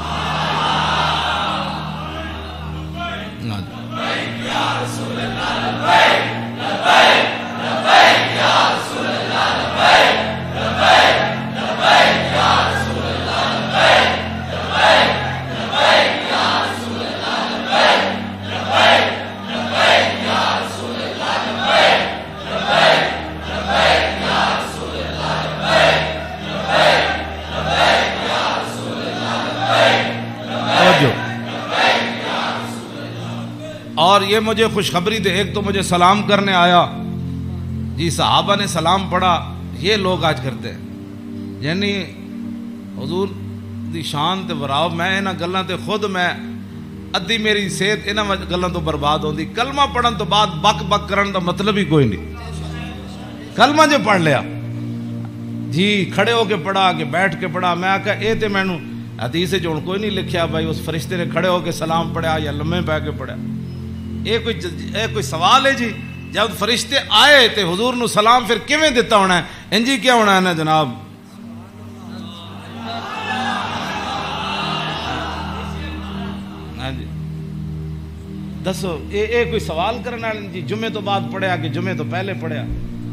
اور یہ مجھے خوشخبری دے، ایک تو مجھے سلام کرنے آیا جی، صحابہ نے سلام پڑھا. یہ لوگ آج کرتے ہیں، یعنی حضور دی شان تے وراو، میں انہاں گلاں تے خود میں ادھی میری صحت انہاں گلاں تو برباد ہوندی. کلمہ پڑھن تو بعد بک بک کرن دا مطلب ہی کوئی نہیں. کلمہ جو پڑھ لیا جی، کھڑے ہو کے پڑھا کہ بیٹھ کے پڑھا، میں آکھا اے تے مینوں حدیث وچ ہن کوئی نہیں لکھیا بھائی اس فرشتے نے کھڑے ہو کے سلام پڑھا یا لمے پہ کے پڑھا. یہ کوئی سوال ہے جی؟ جب فرشتے آئے تے حضور نو سلام پھر کیویں دیتا ہونا ہے؟ انجی کیا ہونا ہے نا جناب. ہاں جی دسو، یہ کوئی سوال کرنے والے جی جمعے تو بعد پڑھیا کہ جمعے تو پہلے پڑھیا؟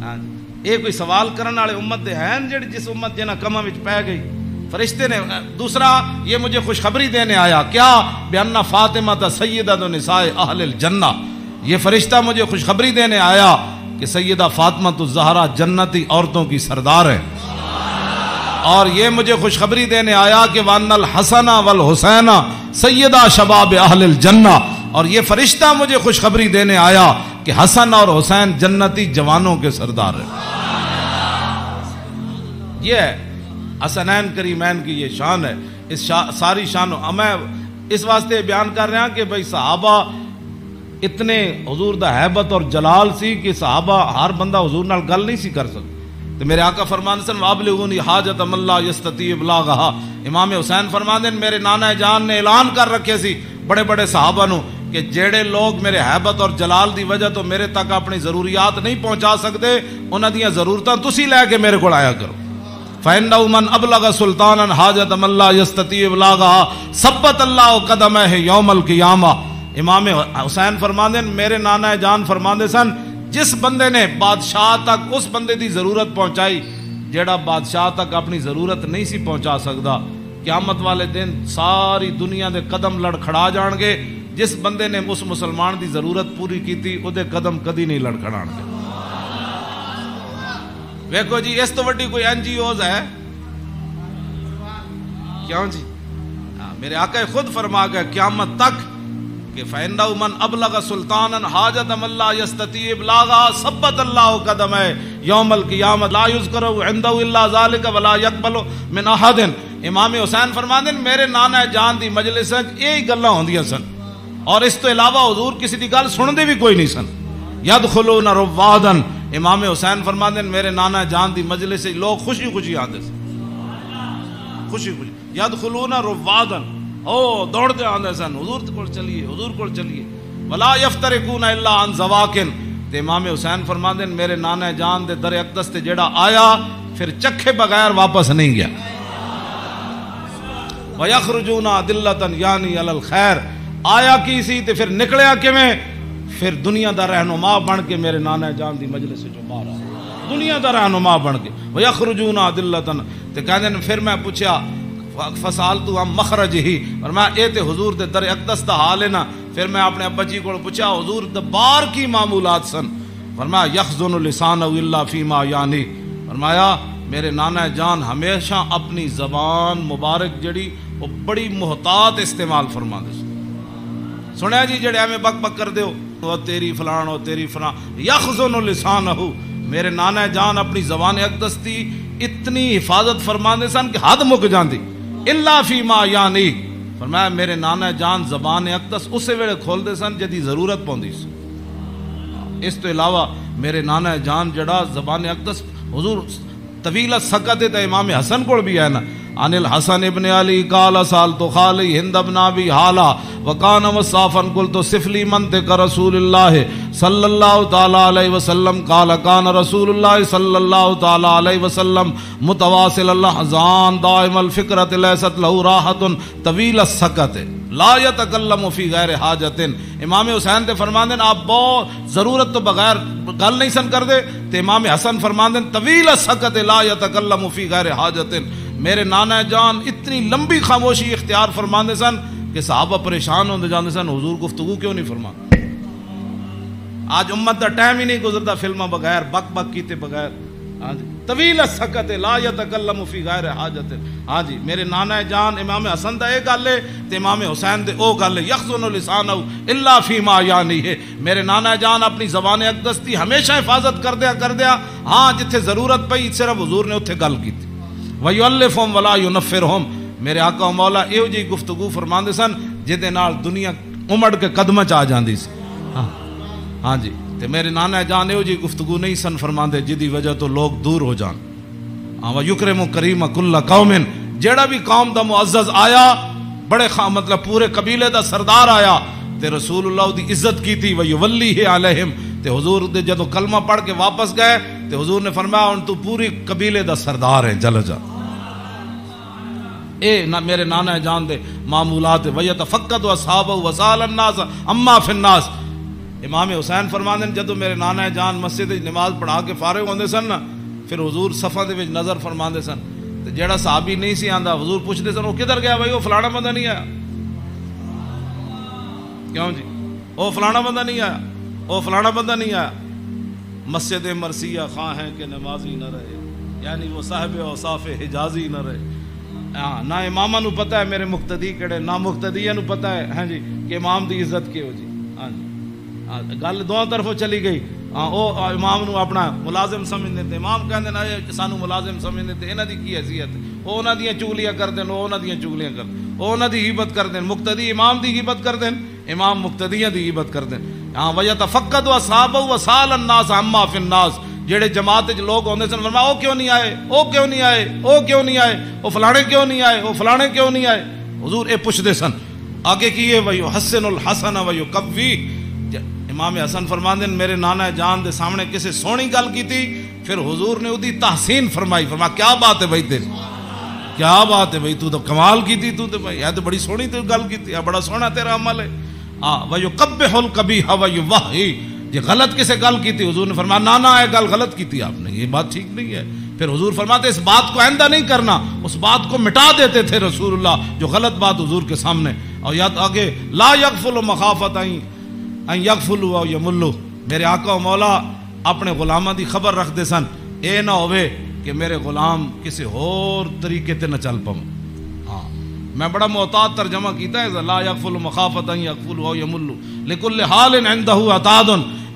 ہاں جی، یہ کوئی سوال کرنے والے امت دے ہیں جڑی جس امت جنہاں کماں وچ پہ گئی. فرشتے نے دوسرا یہ مجھے خوشخبری دینے آیا. کیا؟ بأن فاطمہ سیدۃ نساء اہل الجنہ. یہ فرشتہ مجھے خوشخبری دینے آیا کہ سیدہ فاطمہ الزہرا جنتی عورتوں کی سردار ہے. اور یہ مجھے خوشخبری دینے آیا کہ وأن الحسن والحسین سیدہ شباب اہل الجنہ. اور یہ فرشتہ مجھے خوشخبری دینے آیا کہ حسن اور حسین جنتی جوانوں کے سردار ہیں. یہ حسنین کریمین کی یہ شان ہے. اس ساری شان میں اس واسطے بیان کر رہا کہ بھئی صحابہ اتنے حضور دا حیبت اور جلال سی کہ صحابہ ہر بندہ حضور نال گل نہیں سی کر سکتا. تو میرے آقا فرماندے سن وابلغونی حاجت من لا یستطیع ابلاغھا. امام حسین فرماندے میرے نانا جان نے اعلان کر رکھے سی بڑے بڑے صحابہ نو کہ جڑے لوگ میرے حیبت اور جلال دی وجہ تو میرے تک اپنی ضروریات نہیں پہنچا سکتے، انہاں دیاں ضرورتاں تسی لے کے میرے کول آیا کرو. فَإِنَّهُ مَنْ أَبْلَغَ سُلْطَانًا حَاجَةَ مَنْ لَا يَسْتَطِيعُ إِبْلَاغَهَا ثَبَّتَ اللَّهُ قَدَمَيْهِ يَوْمَ الْقِيَامَةِ. امام حسین فرماندے میرے نانا جان فرماندے سن جس بندے نے بادشاہ تک اس بندے دی ضرورت پہنچائی جیڑا بادشاہ تک اپنی ضرورت نہیں سی پہنچا سکتا، قیامت والے دن ساری دنیا دے قدم لڑکھڑا جان گے. جس بندے نے اس مسلمان دی ضرورت پوری کیتی او دے قدم کدی نہیں لڑکھڑان گے. ویکھو جی اس تو وڈی کوئی این جی اوز ہے کیوں جی؟ میرے آقا خود فرما گئے قیامت تک کہ فَإِنَّهُ مَنْ أَبْلَغَ سُلْطَانًا حَاجَةَ مَنْ لَا يَسْتَطِيعُ إِبْلَاغَهَا ثَبَّتَ اللَّهُ قَدَمَيْهِ يَوْمَ الْقِيَامَةِ لَا يُذْكَرُ عِنْدَهُ إِلَّا ذَلِكَ وَلَا يَقْبَلُ مِنْ أَحَدٍ. امام حسین فرماندے میرے نانا جان دی مجلس یہی گلاں ہوندیاں سن اور اس تو علاوہ حضور کسی دی گل سندے بھی کوئی نہیں سن. يَدْخُلُونَ رُوَّادًا. امام حسین فرماندے میرے نانا جان دی مجلس لوگ خوشی خوشی آندے سن، خوشی خوشی. يَدْخُلُونَ رُوَّادًا، او دوڑتے آندے سن حضور کول چلیے، حضور کول چلیے. وَلَا يَفْتَرِقُونَ إِلَّا عَنْ زَوَاكٍ. تے امام حسین فرماندے میرے نانا جان دے در اقدس تے جڑا آیا پھر چکھے بغیر واپس نہیں گیا. وَيَخْرُجُونَ أَدِلَّةً یعنی علی الخیر. آیا کی سی تے پھر نکلیا کیویں؟ پھر دنیا دا رہنما بن کے میرے نانا جان دی مجلس جو باہر آیا، دنیا دا رہنما بن کے. وَيَخْرُجُونَ أَدِلَّةً. تے کہندے پھر میں پوچھا فسالتو ہم مخرج ہی، اور میں اے تے حضور دے در اقدس دا حال ہے نا. پھر میں اپنے ابا جی کو پوچھا حضور دے بار کی معمولات سن. فرمایا یخزن لسانہ الا فیما یعنی. فرمایا میرے نانا جان ہمیشہ اپنی زبان مبارک جڑی وہ بڑی محتاط استعمال فرما دے. سنیا جی جڑے ہمیں بک بک کر دیو وہ تیری فلان او تیری فلان. یخزن لسانہ، میرے نانا جان اپنی زبان اقدس دی اتنی حفاظت فرما دے سن کہ حد مک جاندی. الا فیما یعنی، فرمایا میرے نانا جان زبان اقدس اسے ویلے کھول دے سن جدی ضرورت پوندی سی، اس تو علاوہ میرے نانا جان جڑا زبان اقدس حضور طویل سکت تے امام حسن کو بھی ہے نا، عن الحسن ابن علی قال سالت خالی ہند ابن ابی حالا وکان وصافا قلت صف لی منطق رسول اللہ صلی اللہ تعالی علیہ وسلم قال کان رسول اللہ صلی اللہ تعالی علیہ وسلم متواصل الاحزان دائم الفکرۃ لیست له راحت طویل السکت لا یتکلم فی غیر حاجت۔ امام حسین تے فرماندے آپ بہت ضرورت تو بغیر گل نہیں سن کر دے، تے امام حسن فرماندے طویل السکت لا یتکلم فی غیر حاجت، میرے نانا جان اتنی لمبی خاموشی اختیار فرماندے سن کہ صحابہ پریشان ہوندے جاندے سن حضور گفتگو کیوں نہیں فرما۔ آج امت دا ٹائم ہی نہیں گزرتا فلموں بغیر بک بک کیتے بغیر، ہاں جی طویل السکت لا یتکلم فی غیر حاجت۔ ہاں جی میرے نانا جان امام حسن دا ایک گل ہے تے امام حسین دے او گل ہے، یخزن لسانہ الا فیما یعنی ہے، میرے نانا جان اپنی زبان اقدس دی ہمیشہ حفاظت کر دیا، ہاں جتھے ضرورت پئی صرف حضور نے اتھے گل کیتی۔ وَيُؤَلِّفُهُمْ وَلَا يُنَفِّرُهُمْ، میرے آقا و مولا ایو جی گفتگو فرماندے سن جدے نال دنیا امڑ کے قدمہ چ آ جاندی سی۔ ہاں جی تے میرے نانا جان ایو جی گفتگو نہیں سن فرماندے جدی وجہ تو لوگ دور ہو جان۔ وَيُكْرِمُ كَرِيمَ كُلَّ قَوْمٍ، جیڑا بھی قوم دا معزز آیا بڑے مطلب پورے قبیلے دا سردار آیا تے رسول اللہ دی عزت کی تھی، وَيُوَلِّهِ عَلَيْهِمْ، تے حضور دے جدو کلمہ پڑھ کے واپس گئے تے حضور نے فرمایا ان تو پوری قبیلے دا سردار ہے، جل جا۔ اے میرے نانا جان دے معمولات وَيَتَفَقَّدُ أَصْحَابَهُ وَسَأَلَ النَّاسَ عَمَّا فِي النَّاسِ۔ امام حسین فرماندے جدو میرے نانا جان مسجد نماز پڑھا کے فارغ ہوندے سن نا، پھر حضور صفاں دے وچ نظر فرماندے سن تے جیڑا صحابی نہیں سی آندا حضور پوچھدے سن وہ کدھر گیا بھائی، وہ فلانا بندہ نہیں آیا، کیوں جی وہ فلانا بندہ نہیں آیا، وہ فلانا بندہ نہیں آیا۔ مسجد مرثیہ خواہ ہیں کہ نمازی نہ رہے، یعنی وہ صاحب اوصاف حجازی نہ رہے۔ ہاں نہ امامہ نو پتہ ہے میرے مقتدی کڑے، نہ مقتدیہ نو پتہ ہے ہاں جی کہ امام دی عزت کیو جی۔ ہاں جی گل دونوں طرفوں چلی گئی، او امام نو اپنا ملازم سمجھتے تھے، امام کہندے نے سانو ملازم سمجھتے تھے، انہاں دی کی حیثیت، او انہاں دیاں چگلیاں کردے، او انہاں دیاں چگلیاں کردے، او انہاں دی غیبت کردے، مقتدی امام دی غیبت کردے، امام مقتدیاں دی غیبت کردے۔ ہاں وَيَتَفَقَّدُ أَصْحَابَهُ وَسَأَلَ النَّاسَ عَمَّا فِي النَّاسِ، جڑے جماعت وچ لوگ ہوندے سن فرمایا او کیوں نہیں آئے، او کیوں نہیں آئے، او کیوں نہیں آئے، او فلانے کیوں نہیں آئے، او فلانے کیوں نہیں آئے، حضور اے پوچھدے سن۔ آگے کیے وَيُحَسِّنُ الْحَسَنَ وَيُقَوِّي، امام حسن فرماندے میرے نانا جان دے سامنے کسی سونی گل کی تھی، پھر حضور نے اودی تحسین فرمائی، فرمایا کیا بات ہے بھائی تیری، کیا بات ہے بھائی، تو کمال کی تھی، تو بھائی یہ تو بڑی سونی تو گل کی تھی، بڑا سونا تیرا عمل ہے۔ وَيُقَبِّحُ الْقَبِيحَ وَيُوَحِّي، یہ غلط کسے گل کی تھی، حضور نے فرمایا نانا یہ گل غلط کی تھی آپ نے، یہ بات ٹھیک نہیں ہے۔ پھر حضور فرماتے اس بات کو آئندہ نہیں کرنا، اس بات کو مٹا دیتے تھے رسول اللہ جو غلط بات حضور کے سامنے۔ اور یاد آگے لا یغفل مخافت ان یغفلوا او یملوا، میرے آقا و مولا اپنے غلاماں دی خبر رکھ دے سن، اے نہ ہوئے کہ میرے غلام کسی اور طریقے تے نہ چل پاؤں۔ ہاں میں بڑا محتاط ترجمہ کیتا ہے، لا یغفل مخافت ان یغفلوا او یملوا لکل حال عنده عتاد۔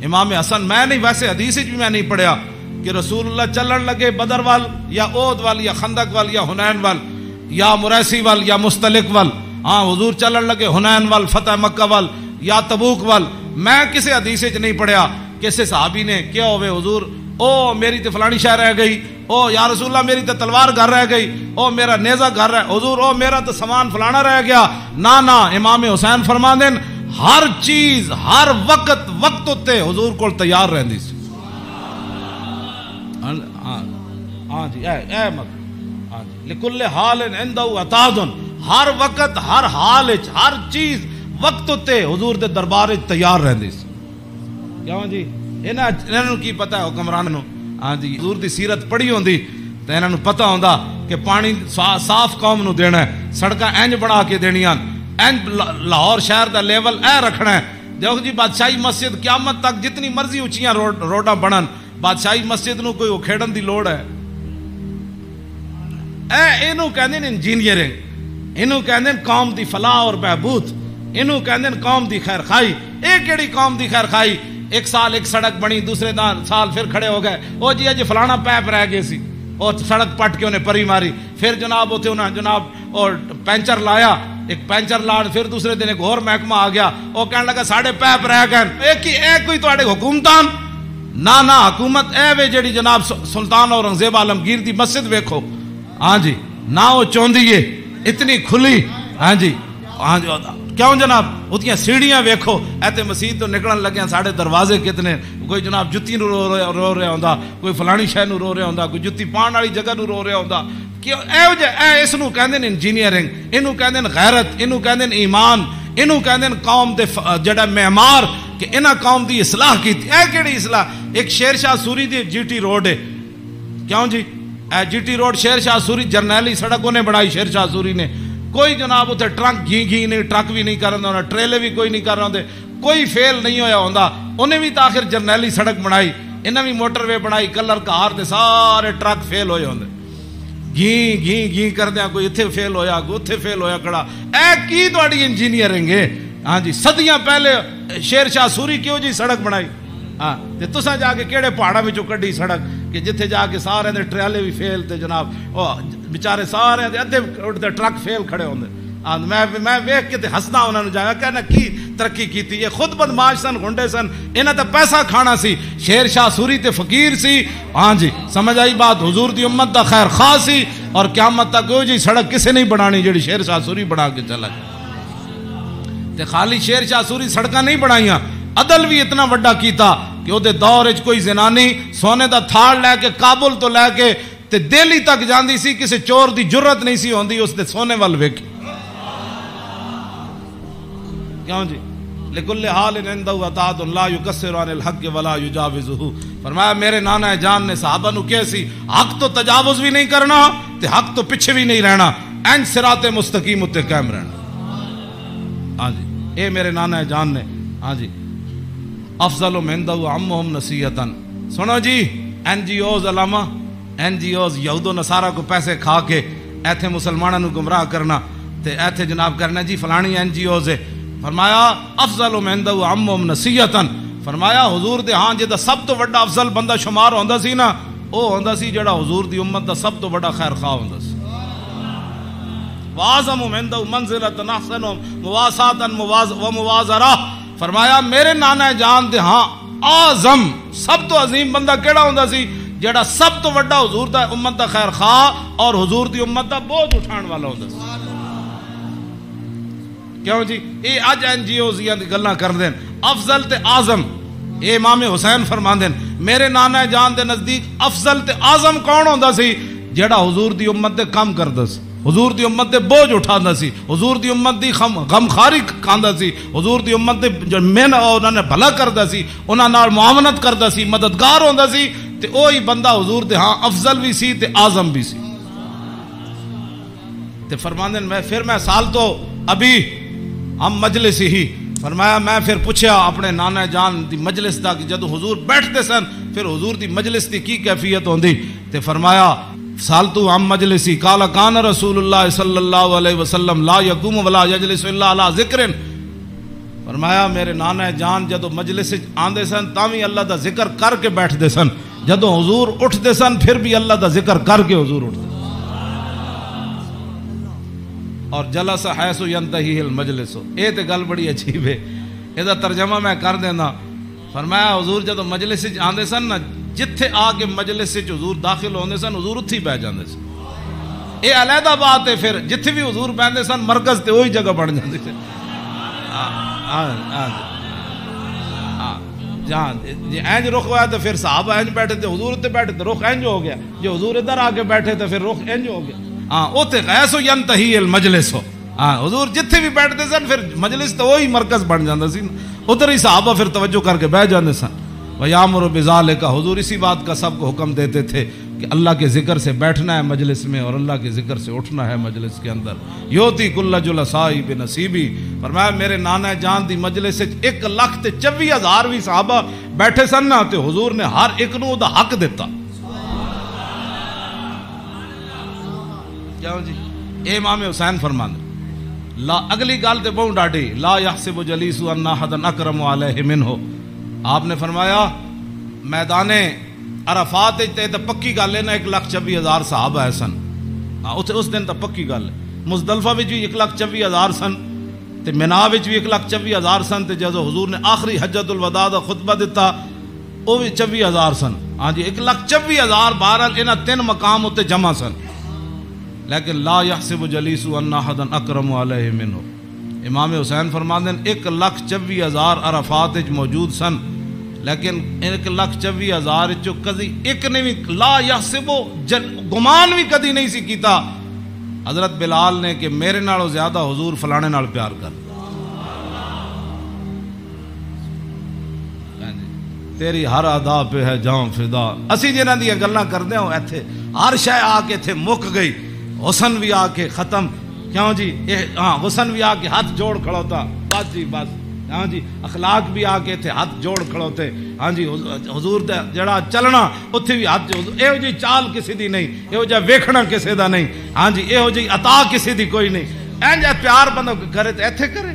امام حسن میں نہیں، ویسے حدیث بھی میں نہیں پڑھیا کہ رسول اللہ چلن لگے بدر وال یا احد وال یا خندق وال یا حنین وال یا مریسی وال یا مستلق وال، ہاں حضور چلن لگے حنین وال، فتح مکہ وال یا تبوک وال، میں کسی حدیث وچ نہیں پڑھیا کسی صحابی نے کیا ہوئے حضور او میری تے فلانی شے رہ گئی، او یا رسول اللہ میری تے تلوار گھر رہ گئی، او میرا نیزہ گھر رہ، حضور او میرا تے سامان فلانا رہ گیا، نہ امام حسین فرماندے ہر چیز ہر وقت تے حضور کول تیار رہندی سی۔ ہاں جی اے مت ہاں جی لکل حال عنده عتاد، ہر وقت ہر حال وچ ہر چیز وقت تے حضور دے دربار وچ تیار رہندی سی۔ کیوں جی انہاں نوں کی پتہ ہے حکمران نوں، ہاں جی حضور دی سیرت پڑھی ہوندی تے انہاں نوں پتہ ہوندا کہ پانی صاف قوم نوں دینا ہے، سڑکاں انج بنا کے دینیاں، انج لاہور شہر دا لیول اے رکھنا ہے۔ دیکھو جی بادشاہی مسجد قیامت تک جتنی مرضی اونچیاں روڈاں بنن، بادشاہی مسجد نو کوئی کھیڑن دی لوڑ ہے؟ اینو کہندے نے انجینئرنگ، اینو کہندے نے قوم دی فلاح اور بہبود، اینو کہندے نے قوم دی خیر خائی۔ اے کیڑی قوم دی خیر خائی؟ ایک سال ایک سڑک بنی، دوسرے سال پھر کھڑے ہو گئے، او جی اج فلانا پیپ رہ گئے سی، اور سڑک پٹ کے انہیں پری ماری. پھر جناب اتنے انہیں جناب اور پینچر لایا, ایک پینچر لاڑ. پھر دوسرے دن ایک اور محکمہ آ گیا, وہ کہنے لگا ساڑھے پیپ رہ گئے. ایک کوئی تواڈے حکومتان نہ حکومت اے وے جڑی جناب سلطان اورنگزیب عالمگیر دی مسجد ویکھو, ہاں جی, نہ وہ چوندی ہے اتنی کھلی, ہاں جی کیوں جناب اتنی سیڑھیاں ویکھو. ایتے مسجد تو نکلن لگے ساڑھے دروازے کتنے, کوئی جناب جتی نو رو رہا ہوندا, کوئی فلانی شے نو رو رہا ہوندا, کوئی جتی پان والی جگہ نو رو رہا ہوندا. کیوں اے اس نو کہندے نے انجینئرنگ, اینو کہندے نے غیرت, اینو کہندے نے ایمان, اینو کہندے نے قوم دے جڑا معمار کہ انہاں قوم دی اصلاح کیتی. اے کیڑی اصلاح؟ ایک شیر شاہ سوری دی جی ٹی روڈ ہے, کیوں جی اے جی ٹی روڈ شیر شاہ سوری جرنیلی سڑک انہیں بنائی شیر شاہ سوری نے. کوئی جناب اتنے ٹرک گھی نہیں, ٹرک بھی نہیں کر رہا, ٹریلے بھی کوئی نہیں کر رہے, کوئی فیل نہیں ہویا ہوندا. انہیں بھی تاخیر جرنیلی سڑک بنائی, انہیں بھی موٹر وے بنائی, کلر کار دے سارے ٹرک فیل ہوئے ہوندے, گھی کر دیا, کوئی اتھے فیل ہویا, کوئی اتھے فیل ہویا کھڑا. اے کی تواڈی انجینئرنگ ہے؟ ہاں جی, صدیاں پہلے شیر شاہ سوری کیوں جی سڑک بنائی؟ ہاں تے تساں جا کے کیڑے پہاڑاں وچوں کڈی سڑک کہ جتھے جا کے سارے دے ٹریلے بھی فیل تے جناب او بیچارے سارے دے ادھے تے ٹرک فیل کھڑے ہوندے. میں ویکھ کے تے ہسدا انہاں نوں جایا کہنا کی ترقی کیتی. یہ خود بدماش سن, گنڈے سن, انہاں تے پیسہ کھانا سی. شیر شاہ سوری تے فقیر سی, ہاں جی سمجھ آئی بات. حضور دی امت دا خیر خواہ سی, اور قیامت تک کوئی جی سڑک کسے نہیں بنانی جڑی شیر شاہ سوری بنا کے چلا گیا. تے خالی شیر شاہ سوری سڑکاں نہیں بنائیاں, عدل بھی اتنا وڈا کیتا کہ وہ دور وچ کوئی زنانی سونے دا تھاڑ لے کے کابل تو لے کے تے دہلی تک جاندی سی, کسی چور دی جرت نہیں سی ہوندی اس دے سونے وال ویکھی. کیوں جی لکل حال عنده عطاء لا يكسر عن الحق ولا يجاوزه. فرمایا میرے نانا جان نے صحابہ نو کہے سی حق تو تجاوز بھی نہیں کرنا تے حق تو پیچھے بھی نہیں رہنا, این صراط مستقیم اتے قائم رہنا. ہاں جی اے میرے نانا جان نے, ہاں جی افضل عنده عمهم نصیحتا. سنو جی این جی اوز علامہ, این جی اوز یہود و نصارہ کو پیسے کھا کے ایتھے مسلمانوں نو گمراہ کرنا تے ایتھے جناب کرنا جی فلانی این جی اوز ہے. فرمایا افضل عنده عمهم نصیحتا. فرمایا حضور دے ہاں جے دا سب تو بڑا افضل بندہ شمار ہوندا سی نا, او ہوندا سی جڑا حضور دی امت دا سب تو بڑا خیر خواہ ہوندا سی. واعظم عنده منزلۃ احسن مواساتا وموازرہ. فرمایا میرے نانا جان دے ہاں اعظم سب تو عظیم بندہ کیڑا ہوندا سی جڑا سب تو بڑا حضور دا امت دا خیر خواہ اور حضور دی امت دا بوجھ اٹھان والا ہوندا سی. کیوں جی اے اج این جی اوز دی گلاں کردے افضل تے اعظم. اے امام حسین فرماندے میرے نانا جان دے نزدیک افضل تے اعظم کون ہوندا سی جڑا حضور دی امت دے کام کردا سی, حضور دی امت دے بوجھ اٹھاندا سی, حضور دی امت دی غمخاری کاندا سی, حضور دی امت دے جو میں انہاں نے بھلا کردا سی, انہاں نال معاونت کردا سی, مددگار ہوندا سی. تے اوہی بندہ حضور دے ہاں افضل بھی سی تے اعظم بھی سی. تے فرماندے میں سال تو ابھی ہم مجلس ہی. فرمایا میں پھر پوچھا اپنے نانا جان دی مجلس دا کہ جدو حضور بیٹھتے سن پھر حضور دی مجلس دی کی کیفیت ہوندی. تے فرمایا سالتو ہم مجلسی قال کان رسول اللہ صلی اللہ علیہ وسلم لا یقوم ولا یجلس الا علی ذکر. فرمایا میرے نانا جان جدو مجلس آندے سن تاوی اللہ دا ذکر کر کے بیٹھتے سن, جدو حضور اٹھتے سن پھر بھی اللہ دا ذکر کر کے حضور اٹھتے. اور جلس حیث ینتہی المجلس. اے تے گل بڑی عجیب ہے, اے دا ترجمہ میں کر دینا. فرمایا حضور جدو مجلس آندے سن نا جتھے آ کے مجلس حضور داخل ہوندے سن حضور اتھی بیٹھ جاندے سن. اے علیحدہ بات ہے, پھر جتھے بھی حضور بیٹھتے سن مرکز تے وہی جگہ بن جاندی سی. جان جی اینج رخ ہوا تو پھر صحابہ اینج بیٹھے تھے, حضور تے بیٹھے تو رخ اینج ہو گیا, جو حضور ادھر آ کے بیٹھے تھے پھر رخ اینج ہو گیا. ہاں اوتے غیث ینتہی المجلس ہو. ہاں حضور جتھے بھی بیٹھتے سن پھر مجلس تو وہی مرکز بن جاتا سی, ادھر ہی صحابہ پھر توجہ کر کے بیٹھ جاتے سن. وَيَأْمُرُ بِذَلِكَ. حضور اسی بات کا سب کو حکم دیتے تھے کہ اللہ کے ذکر سے بیٹھنا ہے مجلس میں اور اللہ کے ذکر سے اٹھنا ہے مجلس کے اندر. یوتی کل جلساء بنصیبی. فرمایا میرے نانا جان دی مجلس 1,24,000 بھی صحابہ بیٹھے سن نا تے حضور نے ہر ایک نو دا حق دیتا. کیوں جی اے امام حسین فرماندے لا اگلی گل تے بہت ڈاڈی لا یحسب جلیس ان احد اکرم علیہ منہ. آپ نے فرمایا میدان عرفات تے تے پکی گل ہے نا 1,24,000 صحابہ ہے سن. ہاں اس دن تو پکی گل ہے. مزدلفہ وچ بھی 1,24,000 سن تے مینا وچ بھی 1,24,000 سن تے جدو حضور نے آخری حجۃ الوداع دا خطبہ دیتا وہ بھی 24,000 سن. ہاں جی 1,24,000 بہرحال انہاں 3 مقام اتنے جمع سن. لیکن لا یحسب جلیس ان احد اکرم علیہ منہ. امام حسین فرماندے ہیں 1,24,000 عرفات وچ موجود سن لیکن 1,24,000 چو کدی ایک نے بھی لا یحسب گمان بھی کدی نہیں سی کیتا حضرت بلال نے کہ میرے نالوں زیادہ حضور فلانے نال پیار کر. تیری ہر ادا پہ ہے جاں فدا. اسی جنہاں دی گلاں کردے ہوں ایتھے ہر شے آ کے ایتھے مک گئی. حسن بھی آ کے ختم. کیوں جی ہاں حسن بھی آ کے ہاتھ جوڑ کھڑوتا بس جی بس. ہاں جی اخلاق بھی آ کے ایتھے ہاتھ جوڑ کھڑوتے. ہاں جی حضور دا جڑا چلنا اتھے بھی ہاتھ ایہو جی چال کسی دی نہیں, ایہو جا ویکھنا کسی دا نہیں. ہاں جی ایہو جی عطا کسی دی کوئی نہیں. اینج پیار بندہ کرے تو ایتھے کرے.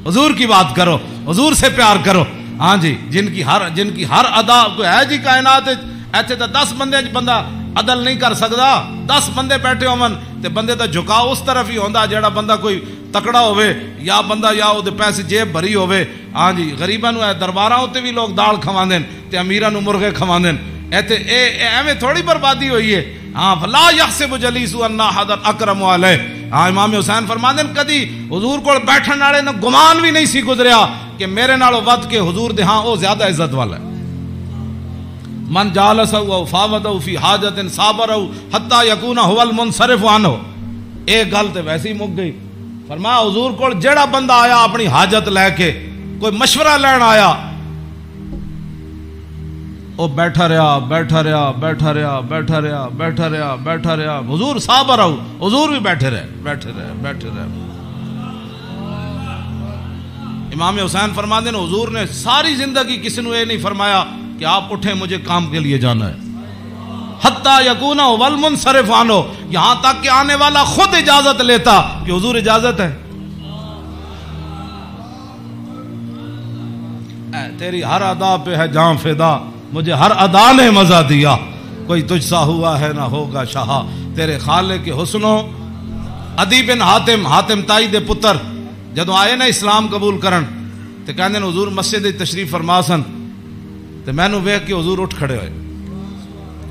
حضور کی بات کرو, حضور سے پیار کرو. ہاں جی جن کی ہر ادا کوئی ہے جی کائنات ایتھے تو 10 بندے بندہ عدل نہیں کر سکتا. 10 بندے بیٹھے ہون تے بندے دا جھکاؤ اس طرف ہی ہوندا جیڑا بندہ کوئی تکڑا ہوئے یا بندہ یا او دے پیسے جیب بھری ہوئے. ہاں جی غریباں نو درباراں تے بھی لوگ دال کھواندے تے امیراں نو مرغے کھواندے. ایتھے ایویں تھوڑی بربادی ہوئی ہے. ہاں فلا یحسب جلیس ان احد اکرم علیہ. ہاں امام حسین فرماندے کدی حضور کول بیٹھن والے نو گمان بھی نہیں سی گزریا کہ میرے نالوں ود کے حضور دے ہاں او زیادہ عزت والا ہے. من جالسہ او فاوضہ فی حاجت صابرہ حتی یکون هو المنصرف عنہ. ایک گل تے ویسے ہی مک گئی. فرمایا حضور کول جیڑا بندہ آیا اپنی حاجت لے کے کوئی مشورہ لین آیا او بیٹھا رہا بیٹھا رہا بیٹھا رہا بیٹھا رہا بیٹھا رہا بیٹھا رہا. حضور صابر رہو, حضور بھی بیٹھے رہے بیٹھے رہے بیٹھے رہے. امام حسین فرماتے ہیں حضور نے ساری زندگی کسی نے یہ نہیں فرمایا کہ آپ اٹھیں مجھے کام کے لیے جانا ہے. حتیٰ یکون والمنصرف عنہ, یہاں تک کہ آنے والا خود اجازت لیتا کہ حضور اجازت ہے. اے تیری ہر ادا پہ ہے جاں فدا, مجھے ہر ادا نے مزہ دیا. کوئی تجھ سا ہوا ہے نہ ہوگا شاہ. تیرے خالق کے حسنوں. عدی بن حاتم تائی دے پتر جدو آئے نا اسلام قبول کرن تے کہندے نے حضور مسجد تشریف فرما سن تے میں نو ویکھ کے حضور اٹھ کھڑے ہوئے.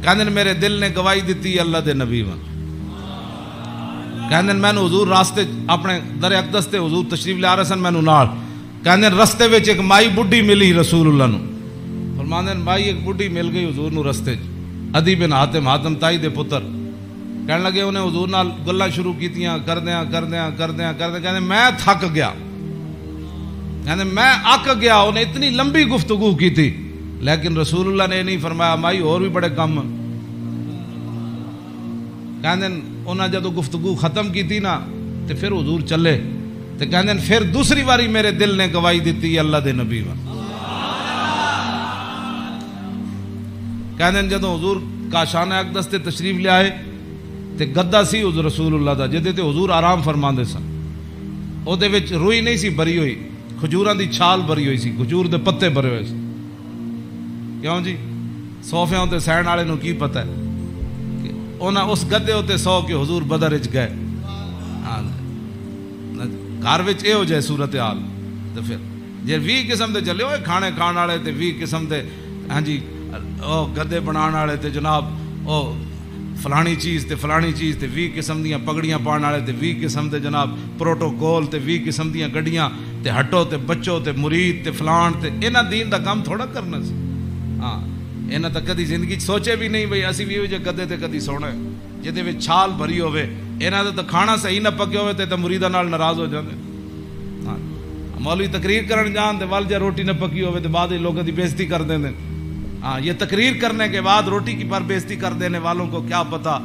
کہندے میرے دل نے گواہی دیتی اللہ دے نبی ون. کہندے میں نو حضور راستے اپنے در اقدس تے حضور تشریف لے آ رہے سن میں نو نال. کہندے رستے وچ ایک مائی بڈھی ملی رسول اللہ نو. فرماندے بھائی ایک بڈھی مل گئی حضور نو رستے چ. عدی بن حاتم تائی دے پتر کہنے لگے انہیں حضور نال گلاں شروع کیتیاں کردیاں کہندے میں تھک گیا. کہندے میں اک گیا. انہیں اتنی لمبی گفتگو کی تھی لیکن رسول اللہ نے نہیں فرمایا مائی اور بھی بڑے کم. کہندے انہاں جدو گفتگو ختم کی تھی نا تے پھر حضور چلے تے کہندے پھر دوسری باری میرے دل نے گواہی دیتی اللہ دے نبی ون. کہندے جدو حضور کاشانہ اقدس تے تشریف لے آئے تے گدا سی حضور رسول اللہ دا جدے تے حضور آرام فرماندے سن. او دے وچ روئی نہیں سی بری ہوئی, کھجوراں دی چھال بری ہوئی سی, کھجور دے پتے بھرے ہوئے سی. کیوں جی صوفیاں تے سہن والے نو کی پتہ ہے کہ انہاں اس گدے تے سو کے حضور بدر وچ گئے. گھر وچ اے ہو جائے صورتحال تے پھر جے 20 قسم دے چلے ہوئے کھانے کھان والے تے 20 قسم دے ہاں جی او گدے بنان والے تے جناب او فلانی چیز تے فلانی چیز تے 20 قسم دیاں پگڑیاں پان والے تے 20 قسم دے جناب پروٹوکول تے 20 قسم دیاں گڈیاں تے ہٹو تے بچو تے مرید تے فلان تے انہاں دین دا کام تھوڑا کرنا سی. ہاں انہاں تا کدی زندگی سوچے بھی نہیں بھئی اسی بھی جے گدے تے کدی سونا ہے جدے وچ چھال بھری ہوے. انہاں دا تے کھانا صحیح نہ پکے ہوے تے مریداں نال ناراض ہو جاندے. ہاں مولوی تقریر کرن جان تے ول جے روٹی نہ پکی ہوے تے بعد لوگاں دی بے عزتی کر دیندے. ہاں یہ تقریر کرنے کے بعد روٹی کی پر بے عزتی کر دینے والوں کو کیا پتا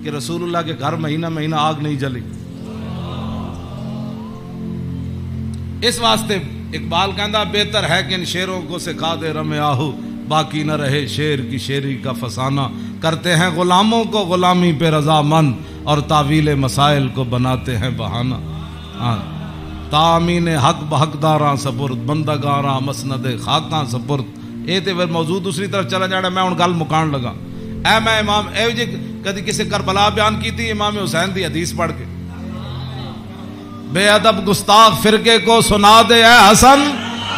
کہ رسول اللہ کے گھر مہینہ مہینہ آگ نہیں جلی. اس واسطے اقبال کہندا بہتر ہے کہ ان شیروں کو سکھا دے رمے آہو باقی نہ رہے شیر کی شیری کا فسانہ. کرتے ہیں غلاموں کو غلامی پہ رضا مند اور تعویل مسائل کو بناتے ہیں بہانہ. ہاں تامین حق بحقداراں سپرد بندگاراں مسند خاکاں سپرد یہ تو موضوع دوسری طرف چلا جانا. میں ہوں گل مکان لگا. اے میں امام اے جی کدی کسی کربلا بیان کی تھی امام حسین دی حدیث پڑھ کے, بے ادب گستاخ فرقے کو سنا دے اے حسن,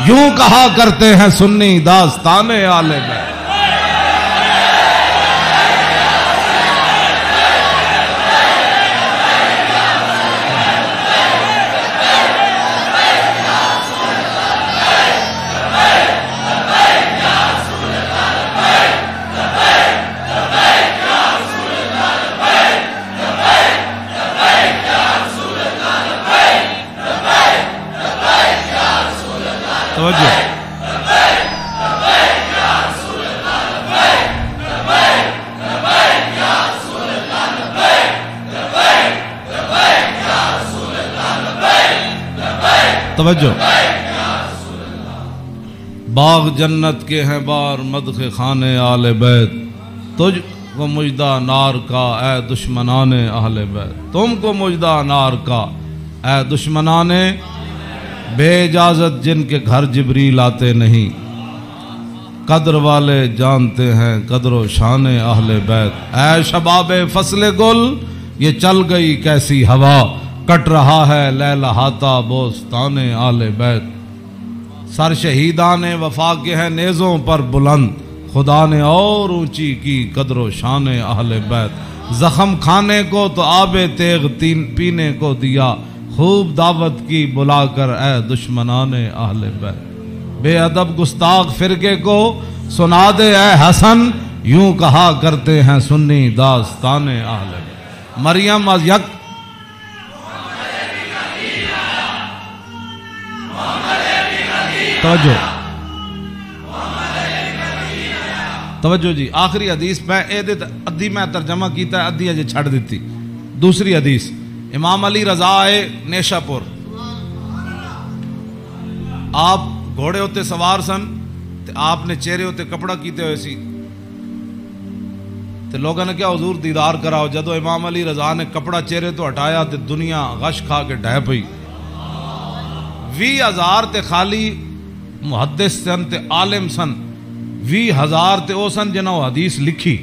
یوں کہا کرتے ہیں سنی داستان آل بیت. توجہ, باغ جنت کے ہیں بار مدح خانے آل بیت, تجھ کو مجدہ نار کا اے دشمنان اہل بیت. تم کو مجدہ نار کا اے دشمنان, بے اجازت جن کے گھر جبریل آتے نہیں, قدر والے جانتے ہیں قدر و شان اہل بیت. اے شباب فصل گل یہ چل گئی کیسی ہوا, کٹ رہا ہے لہلہاتا بوستان آل بیت. سر شہیدان وفا کے ہیں نیزوں پر بلند, خدا نے اور اونچی کی قدر و شان اہل بیت. زخم کھانے کو تو آب تیغ پینے کو دیا, خوب دعوت کی بلا کر اے دشمنان اہل بیت. بے ادب گستاخ فرقے کو سنا دے اے حسن, یوں کہا کرتے ہیں سنی داستان اہل بیت. مریم از یک توجہ جی, آخری حدیث میں ادھی میں ترجمہ کیتا ہے, ادھی اجے چھڑ دیتی. دوسری حدیث, امام علی رضا آئے نیشا پور, آپ گھوڑے ہوتے سوار سن, آپ نے چہرے ہوتے کپڑا کیتے ہوئے سی, تو لوگوں نے کیا حضور دیدار کراؤ. جدو امام علی رضا نے کپڑا چہرے تو ہٹایا تو دنیا غش کھا کے ڈہ پئی. 20,000 تے خالی محدث سن تے عالم سن, 20,000 تے او سن جنہوں حدیث لکھی,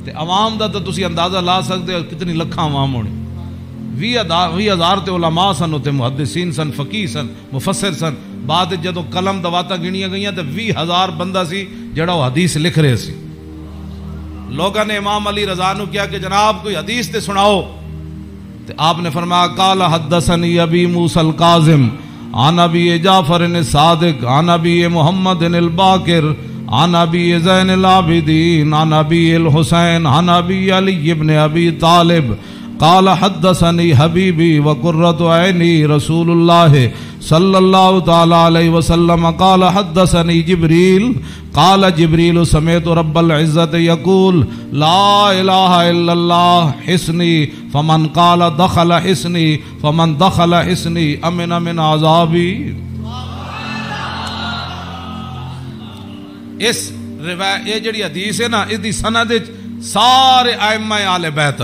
تے عوام دا تو تسی اندازہ لا سکتے ہو کتنی لکھاں عوام ہونی. 20,000 تے علماء سن, ہوتے محدثین سن, فقیہ سن, مفسر سن. بعد جدو قلم دواتا گنیاں گئیاں تے 20,000 بندہ سی جڑا وہ حدیث لکھ رہے سی. لوگوں نے امام علی رضا نو کیا کہ جناب کوئی حدیث تے سناؤ, تے آپ نے فرمایا قال حدثنی ابی موسیٰ القاظم عن ابی جعفر الصادق عن ابی محمد الباقر عن ابی زین العابدین عن ابی الحسین عن ابی علی ابن ابی طالب قال حدثنی حبیبی وقرۃ عینی رسول اللہ صلی اللہ تعالی علیہ وسلم قال حدثنی جبریل قال جبریل سمعت رب العزت یقول لا الہ الا اللہ حسنی فمن قال دخل حسنی فمن دخل حسنی امن من عذابی. اس روایت یہ جڑی حدیث ہے نا, اس دی سند سارے ائمہ اہل بیت.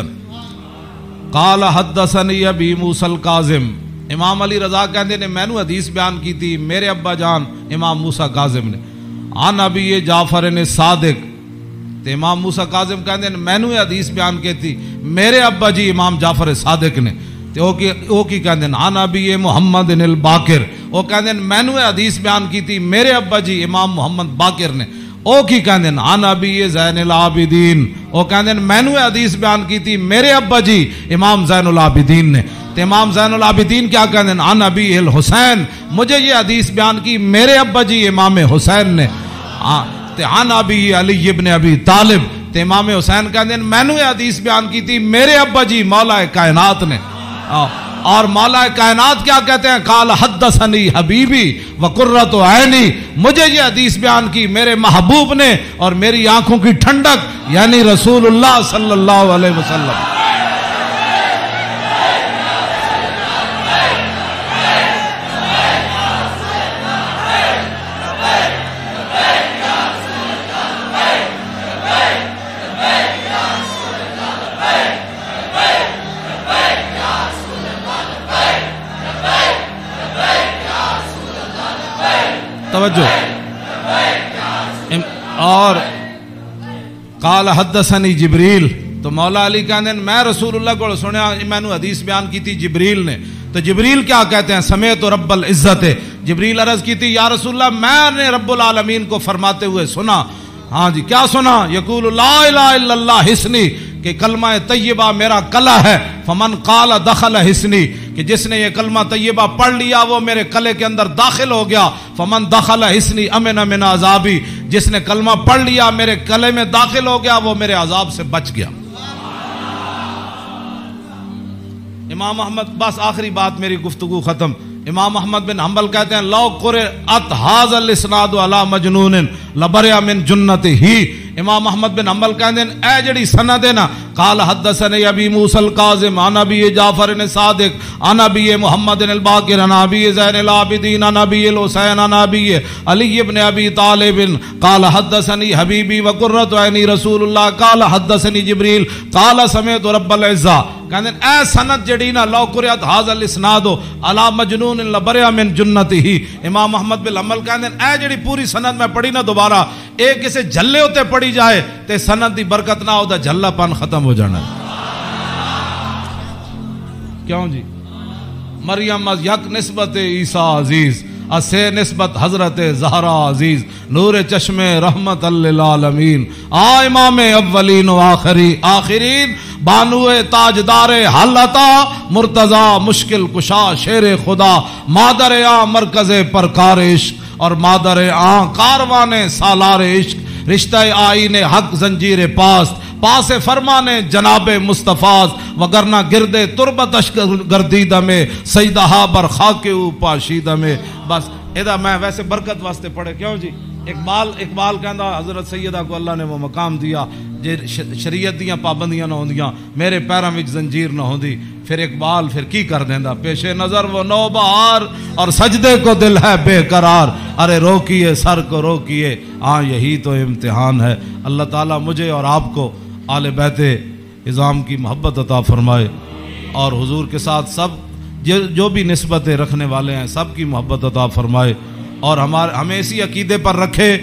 قال حدثنی ابی موسیٰ القاظم, امام علی رضا کہندے نے مینوں حدیث بیان کی تھی میرے ابا جان امام موسیٰ کاظم نے, عن ابی جعفر صادق, تے امام موسیٰ کاظم کہندے نے مینوں حدیث بیان کی تھی میرے ابا جی امام جعفر صادق نے. تے او کی کہندے نے عن ابی محمد الباقر, او کہندے نے مینوں حدیث بیان کی تھی میرے ابا جی امام محمد باقر نے. او کی کہندے نے عن ابی زین العابدین, او کہندے نے مینوں حدیث بیان کی تھی میرے ابا جی امام زین العابدین نے. تے امام زین العابدین کیا کہندے ہیں عن ابی الحسین, مجھے یہ حدیث بیان کی میرے ابا جی امام حسین نے. تے عن ابی علی ابن ابی طالب, تے امام حسین کہندے ہیں میں نے یہ حدیث بیان کی تھی میرے ابا جی مولا کائنات نے. اور مولا کائنات کیا کہتے ہیں قال حدثنی حبیبی وقرۃ عینی, مجھے یہ حدیث بیان کی میرے محبوب نے اور میری آنکھوں کی ٹھنڈک یعنی رسول اللہ صلی اللہ علیہ وسلم. توجہ اور قال حدثنی جبریل، تو مولا علی کہتے ہیں میں رسول اللہ کو سنیا، میں نے حدیث بیان کی تھی جبریل نے، تو جبریل کیا کہتے ہیں؟ سمیت رب العزت، جبریل عرض کی تھی یا رسول اللہ میں نے رب العالمین کو فرماتے ہوئے سنا، ہاں جی کیا سنا؟ یقول لا الہ الا اللہ حسنی، کہ کلمہ طیبہ میرا کلا ہے، فمن قال دخل حسنی، کہ جس نے یہ کلمہ طیبہ پڑھ لیا وہ میرے کلے کے اندر داخل ہو گیا، فمن دخل حسنی امن من عذابی، جس نے کلمہ پڑھ لیا میرے کلے میں داخل ہو گیا وہ میرے عذاب سے بچ گیا۔ امام احمد، بس آخری بات میری گفتگو ختم، امام احمد بن حنبل کہتے ہیں لو قرأت ھذا الاسناد علی مجنون لبرئ من جنتہ، امام احمد بن حنبل کہتے ہیں اے جڑی سند ہے نا، قال حدثني ابي موسى الكاظم عن ابي جعفر الصادق عن ابي محمد الباقر عن ابي زين العابدين عن ابي الحسين عن ابي علي بن ابي طالب قال حدثني حبيبي وقرة عيني رسول الله قال حدثني جبريل قال سمعت رب العزة، کہتے ہیں اے سند جڑی نا لو قرأت ھذا الاسناد علی مجنون لبرئ من جنتہ، امام احمد بن حنبل کہتے ہیں اے جڑی پوری سند میں پڑھی نا دوبارہ ایک کسے جھلے ہوتے پڑھی جائے تے سند دی برکت نہ ہو دا جھلا پن ختم ہو جانا ہے۔ کیوں جی؟ مریم از یک نسبت عیسیٰ عزیز، اسے نسبت حضرت زہرا عزیز، نور چشم رحمت للعالمین، امام اولین و آخرین، بانو تاجدار حالتا مرتضی مشکل کشا شیر خدا، مادر مرکز پرکار عشق اور مادر کاروان سالار عشق، رشتہ آئین حق زنجیر پاس فرمان جناب مصطفیٰ، وگرنہ گردے تربتش گردیدہ میں سیدہا بر خاک او پاشیدہ میں۔ بس ادا میں ویسے برکت واسطے پڑھے، کیوں جی؟ اقبال کہندا حضرت سیدہ کو اللہ نے وہ مقام دیا جے شریعت دیاں پابندیاں نہ ہوندیاں میرے پیراں وچ زنجیر نہ ہوندی، پھر اقبال پھر کی کر دیندا، پیش نظر وہ نو بہار اور سجدے کو دل ہے بے قرار، ارے روکیے سر کو روکیے، ہاں یہی تو امتحان ہے۔ اللہ تعالیٰ مجھے اور آپ کو آل بیت اعظام کی محبت عطا فرمائے، اور حضور کے ساتھ سب جو بھی نسبتیں رکھنے والے ہیں سب کی محبت عطا فرمائے، اور ہمیں اسی عقیدے پر رکھے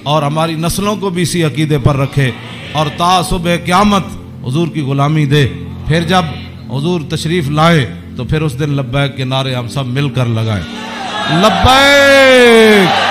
اور ہماری نسلوں کو بھی اسی عقیدے پر رکھے، اور تا صبح قیامت حضور کی غلامی دے۔ پھر جب حضور تشریف لائے تو پھر اس دن لبیک کے نعرے ہم سب مل کر لگائیں، لبیک